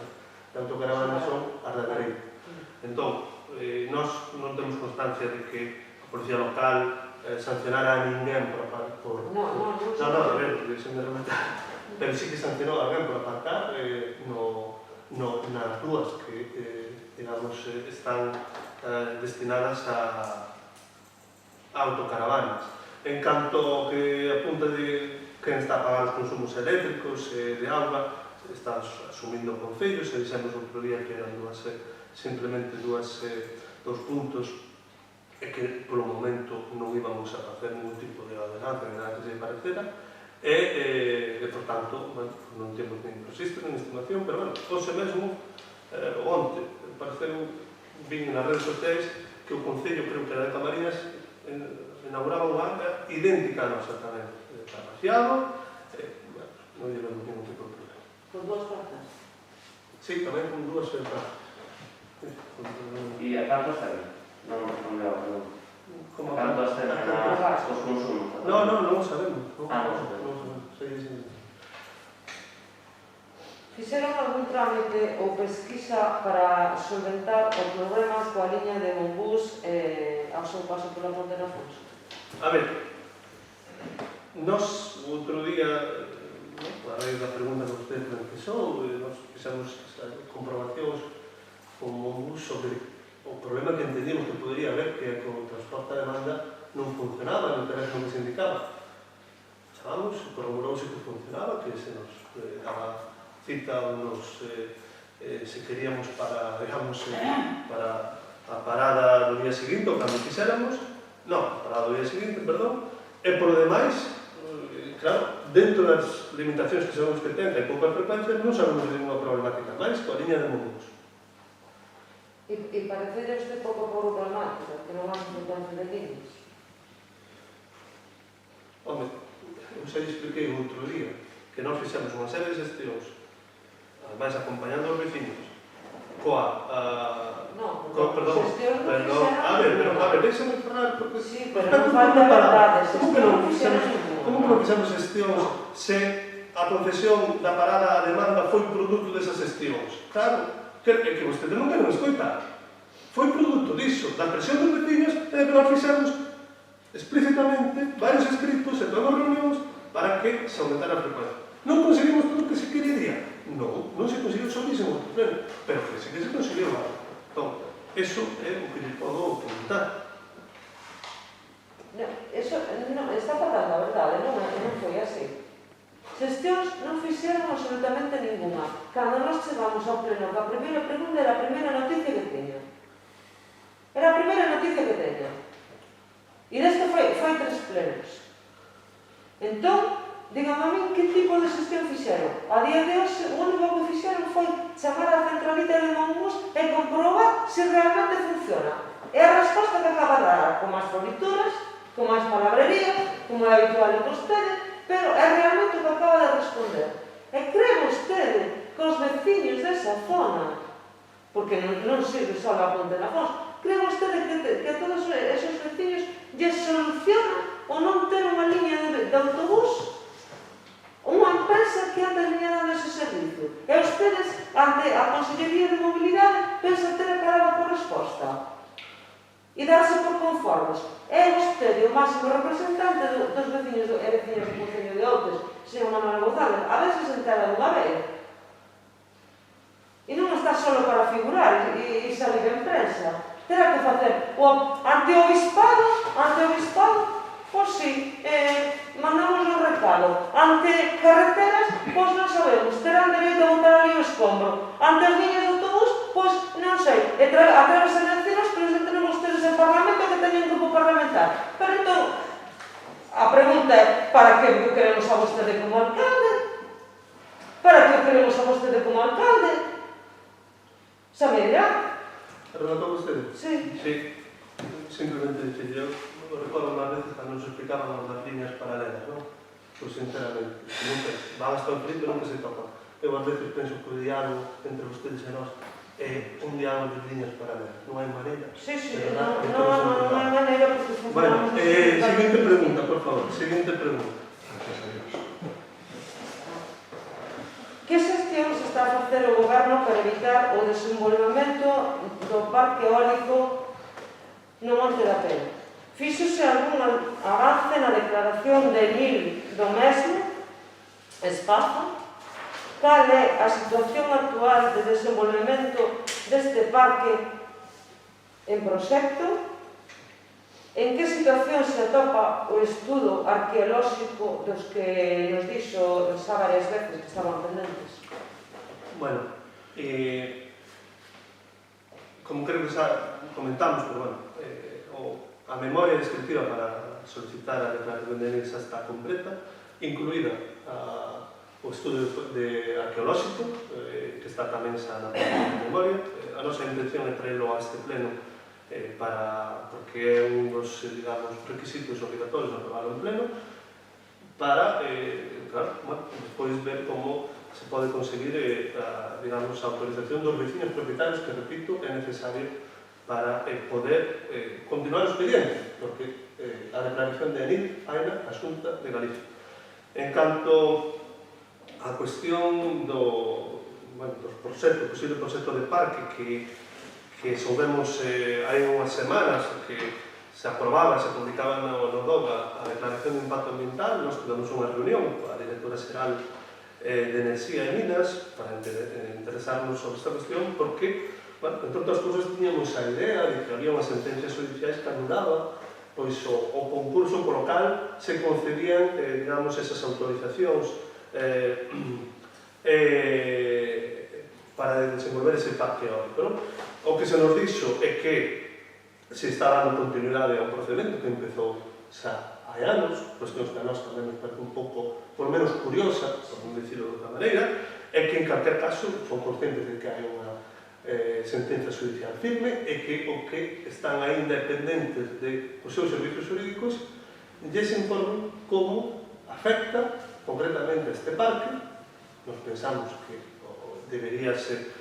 de autocaravana son as da dereita. Entón, nós non temos constancia de que a Policía Local sancionara a ninguén por... No, a ver, deixen de rematar. Pero sí que sancionou a alguén por aparcar nas rúas que, digamos, están destinadas a autocaravanas. En canto que apunta de quen está a pagar os consumos eléctricos de auga, está asumindo concellos, e dixemos outro día que eran simplemente dous puntos e que polo momento non íbamos a facer ningún tipo de ordenanza, ni nada que se parecera, e por tanto, bueno, non temos nin registro, nin estimación, pero bueno, hoxe mesmo, onte, pareceu, vin nas redes sociais que o Concello, creo que era de Camariñas, inauguraba unha banca idéntica a nosa tamén, trabaxado, bueno, non llevamos ningún tipo de problema. Con dúas plazas? Sí, tamén con dúas plazas. E a canto serve? Non respondeu a pregunta. Como Canto serve os consumos? Non o sabemos. Non sabemos. Sí. Fixeron algún trámite ou pesquisa para solventar o problema coa liña de Monbús ao seu paso pola Ponte na Fons? A ver, nos outro día, a raíz da pregunta que usted planteou, nos fixamos comprobacións con Monbús sobre o problema que entendíamos que podría haber, que é que o transporte a demanda non funcionaba no teléfono que se indicaba. Chamamos, corroborouse que funcionaba, que se nos daba cita se queríamos para, digamos, para a parada do día seguinte, ou cando quixéramos, non, a parada do día seguinte, perdón, e por demais, claro, dentro das limitacións que sabemos que ten, que hai pouca frecuencia, non sabemos de ninguna problemática máis coa liña de Monbús. E parecelle usted pouco problemática, que non hai frecuencia de líneas? Home, eu xa lhe expliquei outro día que nós fixemos unha serie de xestións, ademais acompañando os vecinos, deixame falar, porque... Sí, pero non falta verdade, como que non fixemos xestións se a concesión da parada a demanda foi produto desas xestións? Claro, é que vostede non queren escoitar. Foi produto diso, da presión dos vecinos, e que nós fixemos explícitamente varios escritos e todas as reunións para que se aumentara a frecuencia. Non conseguimos todo o que se quería? Non se conseguiu solísimo, pero que sí que se conseguiu algo. Entón, eso é o que lhe podo comentar. Eso non, está falando a verdade, non foi así. Xestións non fixeron absolutamente ninguna. Cando nós chegamos ao pleno, que a primeira pregunta era a primeira noticia que teña. Era a primeira noticia que teña. E deste foi 3 plenos. Entón, dígame a min que tipo de xestión fixeron. A día de hoxe, o único que fixeron foi chamar a centralita de Monbús e comprobar se realmente funciona. E a resposta que acaba de dar, con máis florituras, con máis palabrería, como é habitual en vostede, pero é realmente o que acaba de responder. E cree vostede que os veciños desa zona, porque non sirve só a Ponte na Fons, cree vostede que a todos esos veciños lles soluciona o non ter unha liña de autobús? Unha empresa que anda liñando ese servicio. E ustedes, ante a Consellería de Mobilidade, pensan ter a cara por resposta e darse por conformes. É vostede o máximo representante dos veciños e veciñas do Concello de Outes, señor Manuel González, a ver se se entera dunha vez. E non está só para figurar e salir en prensa. Terá que facer ante o Obispado, pois sí, mandamos un recado. Ante carreteras, pois non sabemos, terán dereito a botar ali o escombro. Ante as liñas de autobús, pois non sei, a través de eleccións, pero xa tenemos ustedes en Parlamento que teñen grupo parlamentar. Pero entón, a pregunta é, para que o queremos a vostede como alcalde? Para que o queremos a vostede como alcalde? Xa me dirá. ¿Relatou vostede? Sí. Sí. Simplemente dicir, eu recordo máis veces cando nos explicaban as líneas paralelas, non? Pois sinceramente, nunca van hasta o frito e nunca se tocan. Eu ás veces penso que o diálogo entre vostedes e nós é un diálogo de líneas paralelas, non hai maneira. Sí, non hai maneira porque funcionamos... Bueno, seguinte pregunta, por favor. Seguinte pregunta. Que xestión se está a facer o Goberno para evitar o desenvolvemento do parque eólico no Monte da Pena? Fíxose algún avance na declaración de NIL do mesmo espazo? Cal é a situación actual de desenvolvemento deste parque en proxecto? En que situación se atopa o estudo arqueolóxico dos que nos dixo xa varias veces que estaban pendentes? Bueno, como creo que xa comentamos, pero bueno, a memoria descriptiva para solicitar a declaración de NIL xa está completa, incluída o estudo arqueolóxico, que está tamén xa na memoria. A nosa intención é traerlo a este pleno porque é un dos, digamos, requisitos obligatorios de aprobarlo en pleno, para, claro, bueno, despois ver como se pode conseguir, digamos, a autorización dos vecinos propietarios, que, repito, é necesario para poder continuar o expediente, porque a declaración de NIL faina a Xunta de Galicia. En canto a cuestión dos posible proxecto de parque que soubemos hai unhas semanas que se aprobaba, se publicaba no DOGA a declaración de impacto ambiental, nós tivemos unha reunión coa directora xeral de Enerxía e Minas para interesarnos sobre esta cuestión, porque, bueno, entre outras cousas, tiñamos a idea de que había unhas sentencias judiciais que anulaba pois o concurso polo cal se concedían, digamos, esas autorizacións para desenvolver ese parque eólico, non? O que se nos dixo é que se está dando continuidade ao procedimento que empezou xa hai anos, cuestións que a nós tamén nos parece un pouco, por menos curiosa, por non dicirlo de outra maneira, é que en calquer caso son conscientes de que hai unha sentencia judicial firme e que o que están aínda dependentes dos seus servicios jurídicos lles informen como afecta concretamente este parque. Nos pensamos que debería ser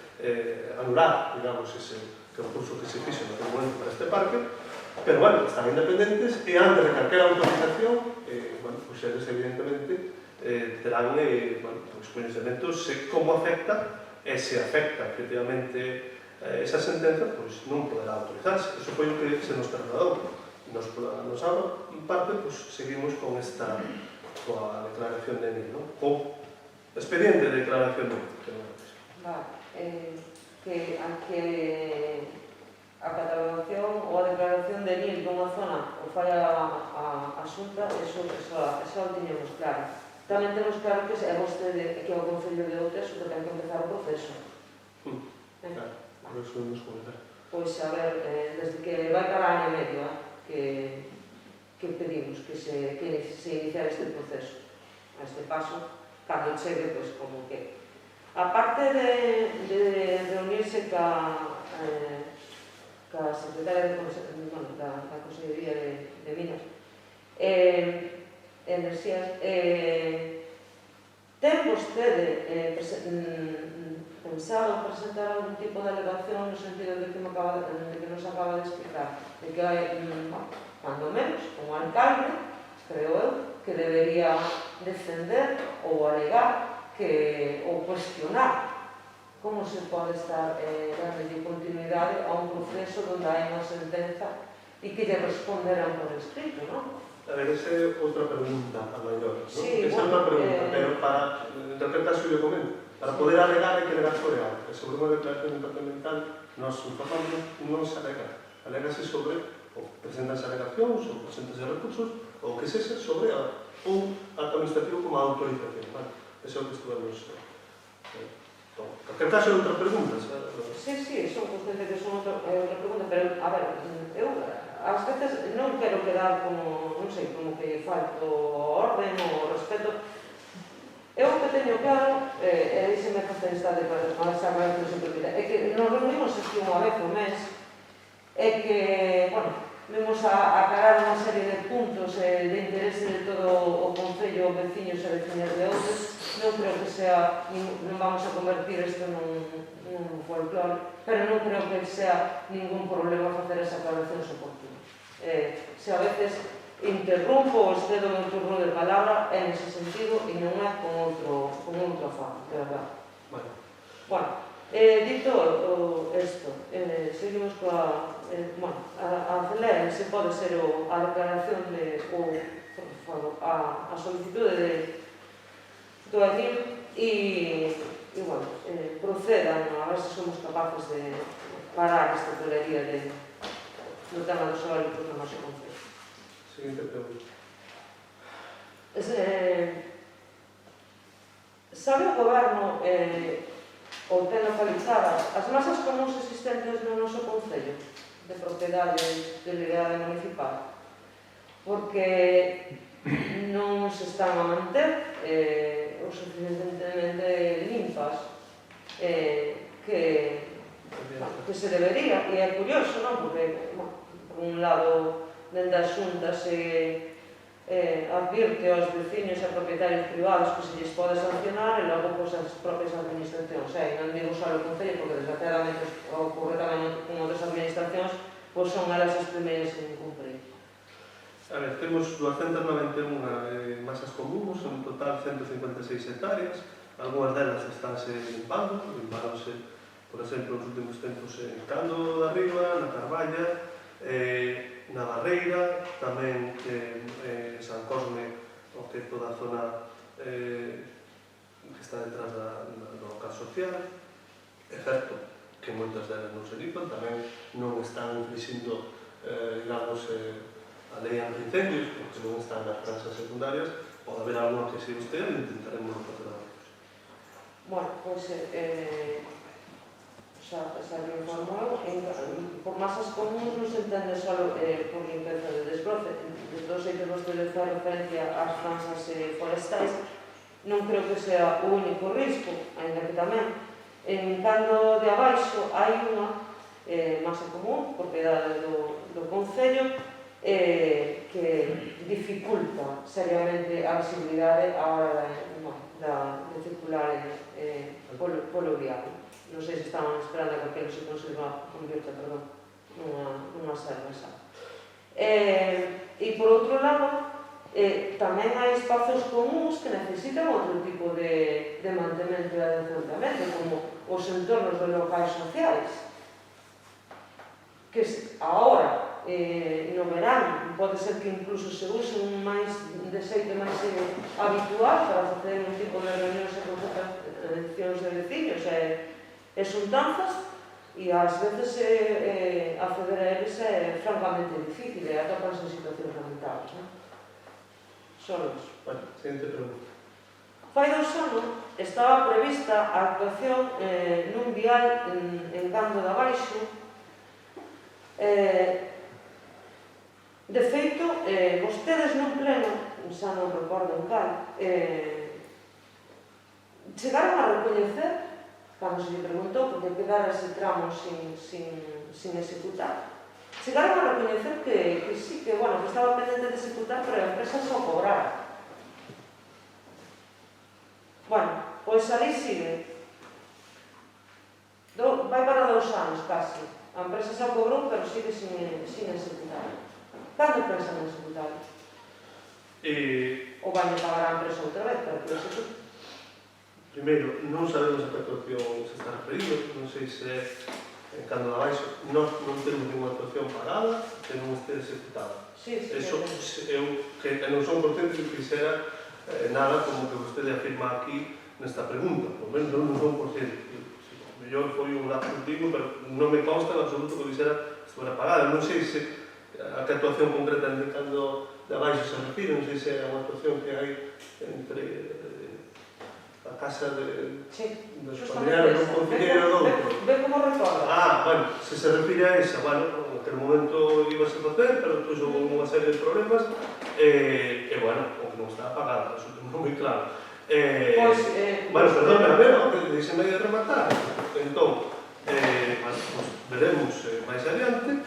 anular, digamos, ese recurso que se fixo en aquel momento para este parque, pero, bueno, están independentes e antes de calquera autorización, bueno, pues eles evidentemente terán, bueno, pues, coñecementos como afecta, e se afecta efectivamente esa sentenza, pues non poderá autorizarse. Eso foi o que se nos trasladou. Nos nosa parte, pues seguimos con esta, coa declaración de NIL, non? O expediente de declaración de NIL. Vale, que a catalogación ou a declaración de NIL dunha zona o fai a Xunta, eso o tiñemos claro. Tamén temos claro que é vostede que é o Concello de Outeso que ten que empezar o proceso. Claro, por eso nos comentar. Pois, a ver, desde que vai para año e medio que pedimos que se iniciar este proceso, a este paso, cando chegue, pois, como que a parte de reunirse ca secretaria da Consellería de Minas Enerxías, ten vostede pensado presentar algún tipo de alegación no sentido de que nos acaba de explicar, de que hai, cando menos, como alcalde, creo eu, que debería defender ou alegar ou cuestionar como se pode estar dando continuidade a un proceso onde hai unha sentenza e que lle responderan por escrito, non? A ver, esa é outra pregunta a maior, non? Sí, Esa é outra pregunta, pero para, en calquer caso, eu comento, para poder alegar hai que alegar sobre algo. Sobre unha declaración de impacto ambiental, nos informamos, non se alega. Alegase sobre, ou presentanse alegacións, ou presentanse recursos, ou que sexa sobre un acto administrativo como a autorización, vale? Eso é o que estuvemos... En calquer caso, é outra pregunta. Sí, son consciente que son outra pregunta, pero, a ver, eu ás veces non quero quedar como, non sei, como que falto orden ou respeto. Eu o que teño claro, e aí se me facer esta declaración, é que nos reunimos aquí unha vez ao mes, e que, bueno, vemos a aclarar unha serie de puntos de interese de todo o Concello, veciños e veciñas de outros. Non creo que sea, non vamos a convertir isto nun folclore, pero non creo que sea ningún problema facer esa aclaración oportuna. Se a veces interrumpo ou excedo o meu turno de palabra en ese sentido e non é con outro afán, de verdade. Bueno, dito isto, seguimos coa... a CELER se pode ser a declaración a solicitude do ENIM e procedan a ver se somos capaces de parar esta tolería do tema dos eólicos no noso concello. Siguiente pregunta. Sabe o goberno ou ten localizadas as masas comuns existentes no noso concello de propiedade de legalidade municipal? Porque non se están a manter o suficientemente limpas que se debería, e é curioso, non? Porque, por un lado, dende a Xunta se advirte aos veciños e propietarios privados que se lles pode sancionar e logo as propias administracións. Non digo só o Concello, porque desgraciadamente ocorre tamén con outras administracións, pois son elas as primeiras en incumprir. A ver, temos 291 masas comuns, en total 156 hectáreas, algunhas delas estánse limpáronse, por exemplo, nos últimos tempos en Cando da Riba, na Carballa, na Barreira, tamén en San Cosme, o que é toda a zona que está detrás do local social. É certo que moitas delas non se limpan, tamén non están inflixindo, digamos, a lei anti-incendios, porque non están nas franxas secundarias. Pode haber alguna que se usted e intentaremos no patronato. Bueno, pois xa reformou, por masas comuns non se entende só por limpeza de desbroce. De todos xeitos, vostede faz referencia ás franxas forestais, non creo que sea o único risco, ainda que tamén. En Cando de Abaixo hai unha masa común, propiedade do Concello, que dificulta seriamente a visibilidade a hora de circular polo viario. Non sei se estaban esperando que aquilo se convirta nunha serra esa. E por outro lado, tamén hai espazos comuns que necesitan outro tipo de mantemento e adecentamento, como os entornos dos locais sociais, que agora, no verano, pode ser que incluso se usen de xeito máis habitual para facer un tipo de reunións e concentracións de veciños e xuntanzas, e ás veces acceder a eles é francamente difícil e atopanse en situacións lamentables. Solos. Bueno, siguiente pregunta. Fai 2 anos estaba prevista a actuación nun vial en Cando de Abaixo. De feito, vostedes nun pleno, xa non recordo en cal, chegaron a recoñecer, cando se lle preguntou porque quedara ese tramo sin executar, chegaron a recoñecer que sí, que estaba pendente de executar, pero a empresa só cobrara. Bueno, pois ali sigue. Vai para 2 anos casi. A empresa xa cobrou, pero sigue sin executar. Cando pensan en executar? Ou vai pagar a empresa outra vez, pero que execute? Primeiro, non sabemos a que actuación se está referindo, non sei se en Cando de Abaixo non temos ninguna actuación pagada que non este executada. Eso, eu que non son consciente que quixera nada como que vostede afirma aquí nesta pregunta, por menos non son consciente. Mellor foi un lapsus digo, pero non me consta en absoluto que quixera estuviera pagada. Non sei se a que actuación concreta en Cando de Abaixo se refire, non sei se é unha actuación que hai entre a casa dos familiares do concelleiro do outro. Ve como recorda. Bueno, se refire a esa, en aquel momento iba a se facer, pero depois houve unha serie de problemas e, o que non está pagada, resulta moi claro. Perdón, que deixeme de rematar. Entón, veremos máis adiante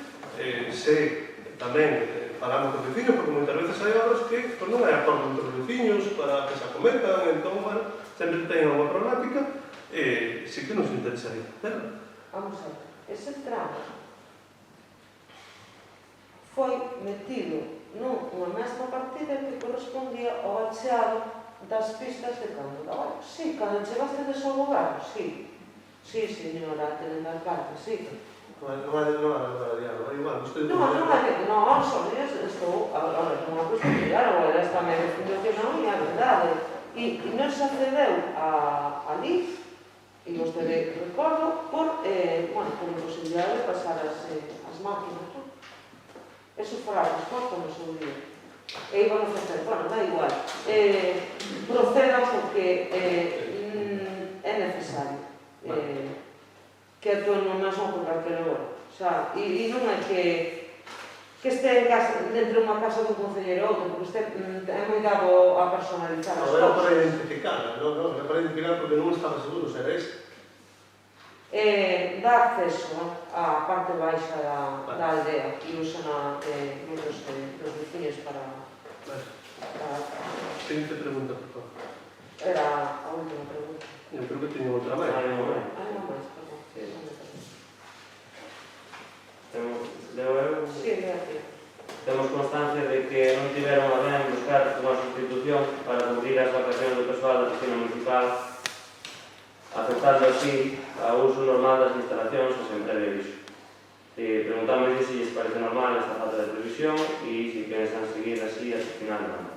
se tamén falamos con veciños, porque moitas veces hai obras que non hai acordo entre os veciños para que se acometan, entón, sempre ten unha problemática e sí que nos interesaría hacerlo. Vamos a ver, ese tramo foi metido nunha mesma partida que correspondía ao bacheado das pistas de Cando da Valla. Sí, cando chegaste ao goberno, sí. Sí, señora, tenen das partes, sí. Non é igual, Non, só estou a ver unha cuestión que, claro, ela está me dicindo que non, e a verdade. E non se accedeu a ali, e vostede recordo, por imposibilidade de pasar as máquinas. Eso foi a resposta no seu día. E iban a facer, da igual. Procedan porque é necesario que actúen no mesmo con calquera hora. E non é que este dentro dunha casa dun concelleiro ou outro, porque é moi dado a personalizar as cousas. Era para cousas. identificar, non? Era para identificar porque non estaba seguro se era este. Dá acceso á parte baixa da aldea e usan os veciños para... Seguinte pregunta, por favor. Era a última pregunta. Eu creo que teño outra máis. Non máis, perdón. Temos constancia de que non tiveron a ben buscar unha sustitución para cubrir as vacacións do persoal da oficina municipal, afectando así ao uso normal das instalacións e sen previo aviso. Preguntamos se lles parece normal esta falta de previsión e se pensan seguir así hasta o final do ano.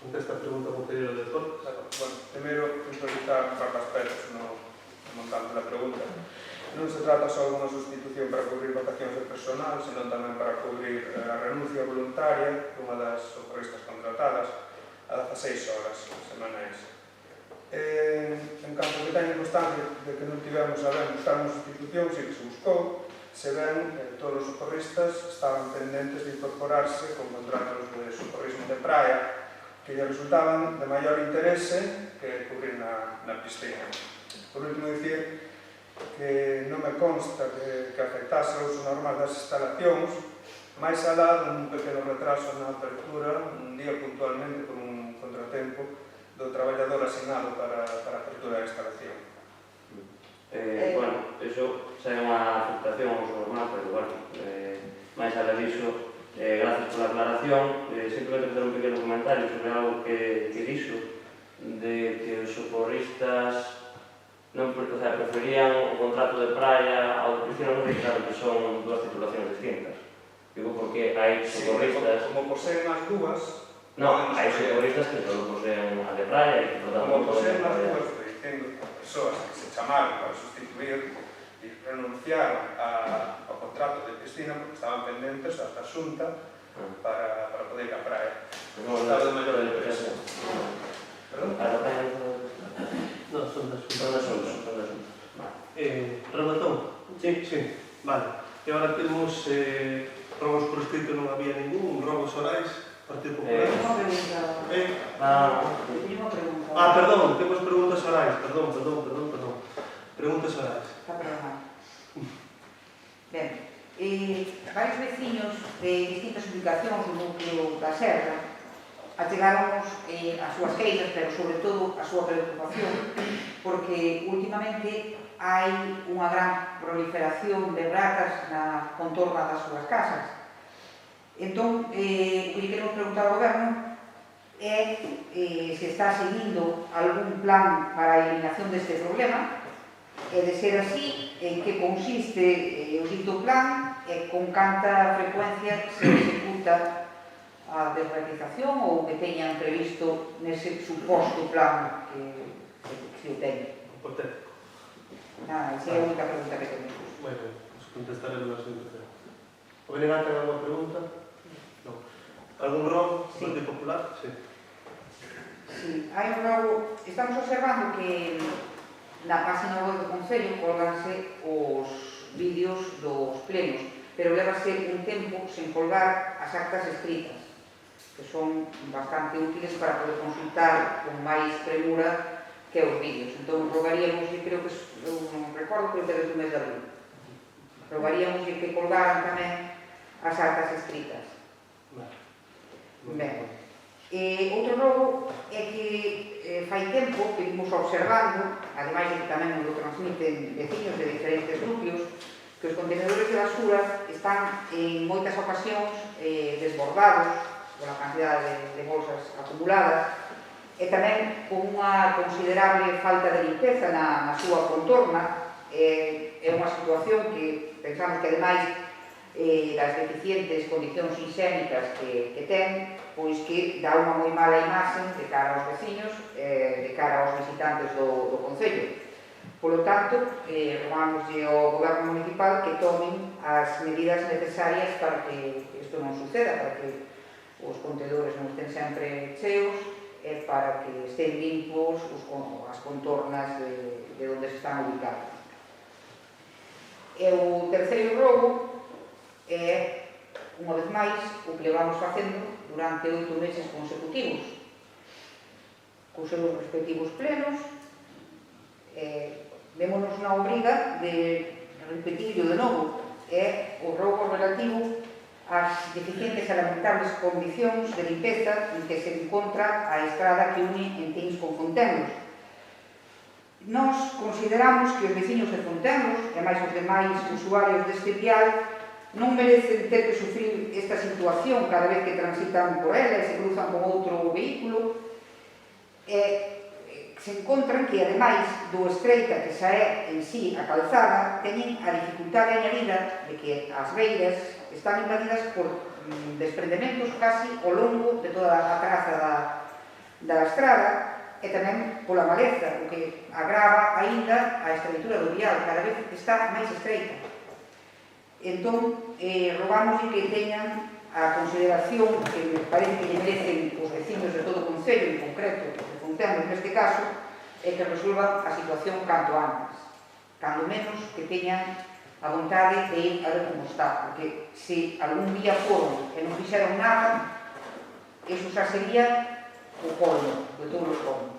Contesta a pregunta ao concelleiro de Deportes. Bueno, primeiro, puntualizar varios aspectos no montante da pregunta. Non se trata só dunha sustitución para cubrir vacacións de personal, senón tamén para cubrir a renuncia voluntaria dunha das socorristas contratadas a 16 horas semanais. En canto que teñen constancia de que non tivemos a ben buscar unha sustitución, si que se buscou, se ven todos os socorristas estaban pendentes de incorporarse con contratos de socorrismo de praia que lle resultaban de maior interese que cubrir na piscina. Por último, dicir que non me consta que afectase o uso normal das instalacións, máis alá dun pequeno retraso na apertura, un día puntualmente por un contratempo do traballador asignado para a apertura da instalación. Bueno, iso xa é unha afectación ao uso normal, pero bueno, máis alá diso, gracias pola aclaración. Simplemente fazer un pequeno comentario sobre algo que dixo, de que os socorristas preferían o contrato de praia ao de piscina, non claro que son dúas titulacións distintas. Digo porque hai socorristas... Como poseen as dúas... Non, hai socorristas que só poseen a de praia e que como poseen as dúas, estou dicindo que persoas que se chamaron para sustituir e renunciaron ao contrato de piscina porque estaban pendentes da Xunta para poder ir á praia. Estado de maior interés. Perdón? A da praia Non, son das Rematón? Sí. Vale. E agora temos robos por escrito, non había ningún, robos orais, Partido Popular. Unha pregunta. Teño unha pregunta. Perdón, temos preguntas orais, perdón. Preguntas orais. Está perdonado. Ben, varios veciños de distintas ubicacións do núcleo da Serra achegáronos as súas queixas, pero sobre todo a súa preocupación, porque últimamente hai unha gran proliferación de ratas na contorna das súas casas. Entón, o que queremos preguntar ao goberno é se está seguindo algún plan para a eliminación deste problema, e de ser así, en que consiste o dito plan e con canta frecuencia se executa a desratización ou que teñan previsto nese suposto plan que o teñen. Hipotético. Esa é a única pregunta que tenemos. Bueno, pues contestaremos na seguinte pregunta. O Benegante ten alguma pregunta? Non. Algún robo? Sí. Partido Popular? Sí. Sí, hai un robo. Estamos observando que na página web do Concello colganse os vídeos dos plenos, pero levase un tempo sen colgar as actas escritas, que son bastante útiles para poder consultar con máis premura que os vídeos. Entón, rogaríamos, e creo que eu non recordo, creo que desde o mes de abril, rogaríamos que colgaran tamén as actas escritas. Ben. Outro robo é que fai tempo que vimos observando, ademais de que tamén nos lo transmiten veciños de diferentes núcleos, que os contenedores de basura están en moitas ocasións desbordados pola cantidad de bolsas acumuladas, e tamén con unha considerable falta de limpeza na súa contorna. É unha situación que pensamos que, ademais das deficientes condicións higiénicas que ten, pois que dá unha moi mala imaxe de cara aos veciños, de cara aos visitantes do Concello. Por lo tanto, rogámoslle ao Goberno Municipal que tomen as medidas necesarias para que isto non suceda, para que os contedores non estén sempre cheos e para que estén limpos as contornas de onde se están ubicados. E o terceiro rogo é, unha vez máis, o que levamos facendo durante 8 meses consecutivos, cos seus respectivos plenos. Vémonos na obriga de repetirlo de novo, é o rogo relativo ás deficientes e lamentables condicións de limpeza en que se encontra a estrada que une Entens con Fontenlos. Nós consideramos que os veciños de Fontenlos e máis os demais usuarios deste vial non merecen ter que sufrir esta situación cada vez que transitan por ela e se cruzan con outro vehículo. Se encontran que, ademais do estreita que xa é en sí a calzada, teñen a dificultade añadida de que as beiras están invadidas por desprendementos casi ao longo de toda a traza da estrada e tamén pola maleza, o que agrava aínda a estreitura do vial, cada vez está máis estreita. Entón, rogamos que teñan a consideración que me parece que lle merecen os vecinos de todo o Concello, en concreto os de Fontenlos neste caso, é que resolvan a situación canto antes, cando menos que teñan a vontade de ir a ver como está, porque se algún día foron e non fixeron nada, eso xa sería o colmo de todos os colmos.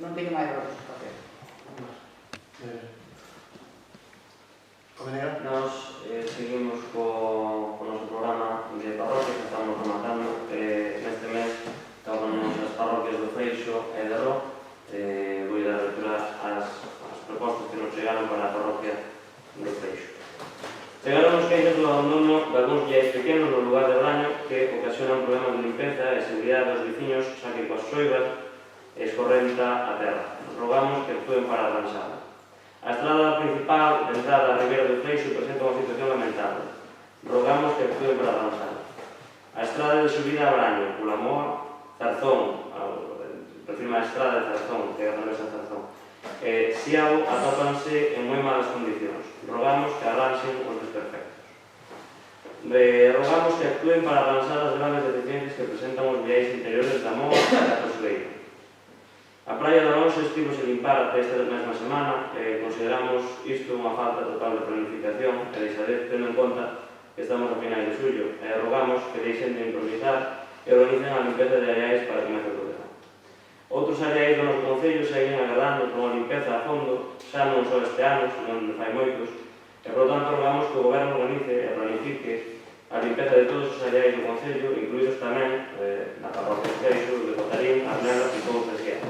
Non teño máis razóns que facer. Nos seguimos co noso programa de parroquias que estamos rematando. Neste mes tocamos as parroquias do Freixo e de Ró. Vou dar lectura as propostas que nos chegaron para a parroquia do Freixo. Chegaron os queixos do abandono de algúns viais pequenos no lugar de Braño que ocasionan problemas de limpeza e seguridade dos veciños, xa que coas xoivas escorrenta a terra. Nos rogamos que actúen para arranxala. A estrada principal de entrada a Ribeira do Freixo presenta unha situación lamentable. Rogamos que actúen para avanzar. A estrada de subida a Braño, polo Amor, Zarzón, refirma a estrada de Zarzón, que é a travesa Zarzón, Xiao atópanse en moi malas condicións. Rogamos que arranxen os desperfectos. Rogamos que actúen para avanzar as graves deficiencias que presentan os viais interiores da Amor e da Tosueira. A praia de Alonso estivo se limpar até esta mesma semana e consideramos isto unha falta total de planificación e deixadez tendo en conta que estamos a finais de xullo e rogamos que deixen de improvisar e organicen a limpeza de areais para que comece o verán. Outros areais do noso Concello seguen agardando por unha limpeza a fondo, xa non só este ano, senón fai moitos, e por tanto rogamos que o Goberno organice e planifique a limpeza de todos os areais do Concello, incluídos tamén na parroquia de Freixo, de Cotarín, Arnelas e todos os Xiao.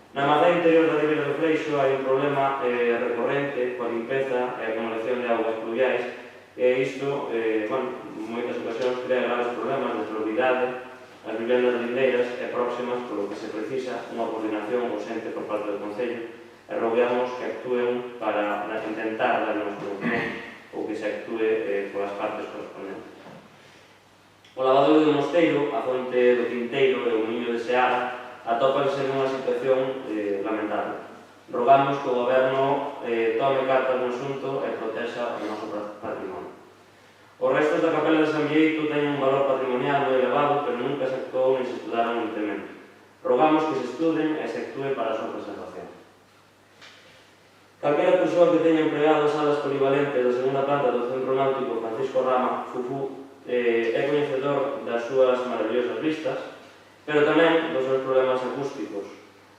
Na mazá interior da Ribeira do Freixo hai un problema recorrente coa limpeza e a acumulación de augas pluviais e isto, en moitas ocasións, crea graves problemas de salubridade as vivendas lindeiras e próximas, polo que se precisa unha coordinación ausente por parte do Concello e rogamos que actúen para intentar dar unha solución ou que se actúe polas partes correspondentes. O lavadoiro do Mosteiro, a fonte do Quinteiro e o Muiño de Seara atópanse nunha situación lamentable. Rogamos que o Goberno tome cartas no asunto e protexa o noso patrimonio. Os restos da capela de San Bieito teñen un valor patrimonial moi elevado, pero nunca se actuou ni se estudaron lentamente. Rogamos que se estuden e se actúe para a súa preservación. Calquera persoa que teña empregado salas polivalentes da segunda planta do Centro Náutico Francisco Rama, Fufú, é coñecedor das súas maravillosas vistas, pero tamén dos seus problemas acústicos.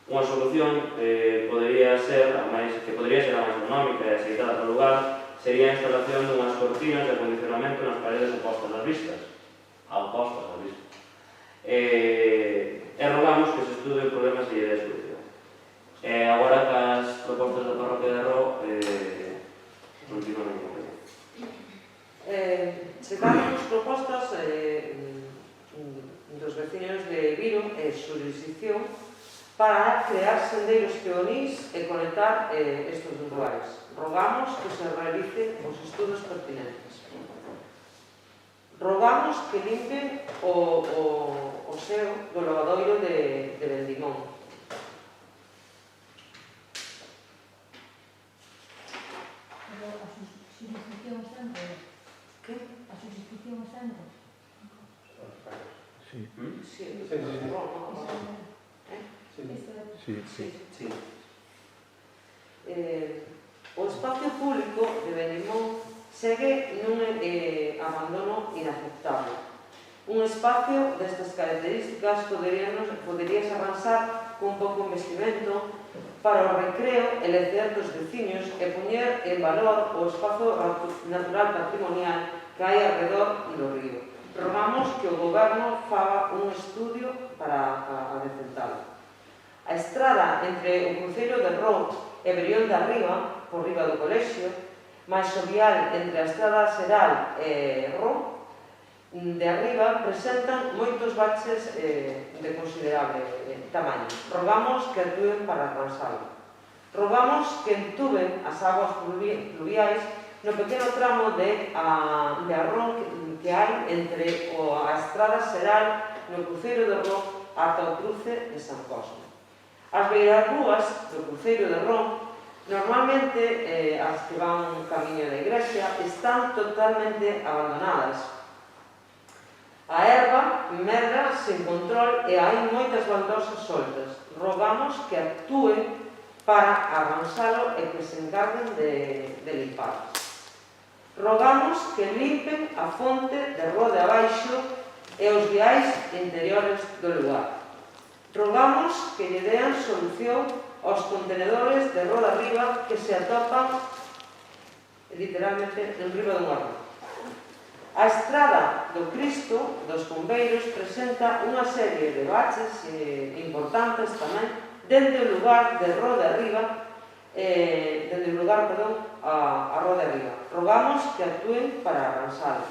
Unha solución podría ser a máis económica e aceitada polo lugar sería a instalación dunhas cortinas de acondicionamento nas paredes opostas ás vistas. E rogamos que se estude o problema se lle dé solución. Agora que as propostas da parroquia de Ró continúan en compañía. Chegamos propostas xurisdicción para crear sendeiros peonís e conectar estes lugares. Rogamos que se realicen os estudos pertinentes. Rogamos que limpen o seo do lavadoiro de Vendimón. A subscripción está en todo. Que? A subscripción está en todo. Sí. Sí. O espacio público de Vendimón segue nun abandono inaceptable. Un espacio destas características poderíase arranxar con pouco investimento para o recreo e lecer dos veciños e poñer en valor o espazo natural patrimonial que hai alrededor do río. Rogamos que o Goberno faga un estudio para decentalo. A estrada entre o Concello de Rou e Brión de Arriba, por riba do colexio, máis o vial entre a estrada Seral e Rou de Arriba, presentan moitos baches de considerable tamaño. Rogamos que actúen para arranxalo. Rogamos que entuben as aguas pluviais no pequeno tramo de arrón que hai entre a estrada Seral no cruceiro de Rou ata o cruce de San Cosme. As beirarrúas do cruceiro de Rou, normalmente as que van camiño da igrexa, están totalmente abandonadas. A erva medra sen control e hai moitas baldosas soltas. Rogamos que actúen para arranxalo e que se encarguen de limpalas. Rogamos que limpen a fonte de Rode Abaixo e os viais interiores do lugar. Rogamos que lle dean solución aos contenedores de Rode Arriba que se atopan literalmente en riba dun arroz. A estrada do Cristo dos Bombeiros presenta unha serie de baches importantes tamén dende o lugar de Rode Arriba a Rode Arriba. Rogamos que actúen para arranxalo.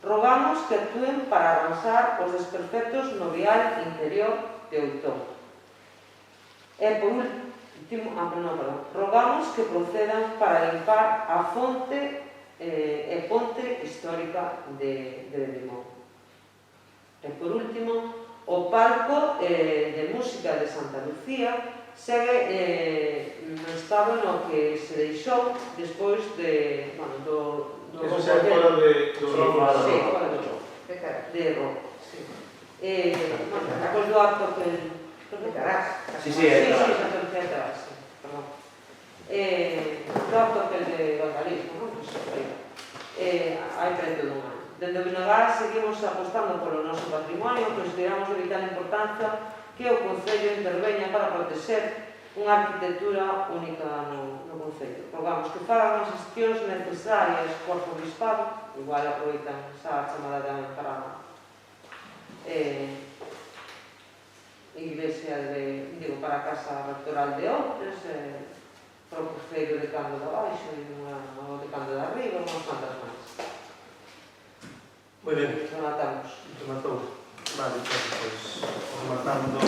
Rogamos que actúen para arranxar os desperfectos no vial interior de Outón. E por último, rogamos que procedan para limpar a fonte e ponte histórica de Vendimón. E por último, o palco de música de Santa Lucía segue no estado no que se deixou despois do Eso xa é fora de rock. Despois do acto que... Sí, é do acto que de vandalismo, hai preto dun ano. Dende o Vinagar seguimos apostando polo noso patrimonio, consideramos de vital importancia que o Concello interveña para protexer unha arquitectura única no Concello. Rogamos que fagan as xestións necesarias por Arzobispado, igual aproveitan esa chamada tamén para a iglesia para a Casa Rectoral de Outes, para o Concello de Cando de Abaixo e o de Cando de Arriba, unhas cuantas máis. Moi ben. Rematamos. Rematou. Vale, pues rematando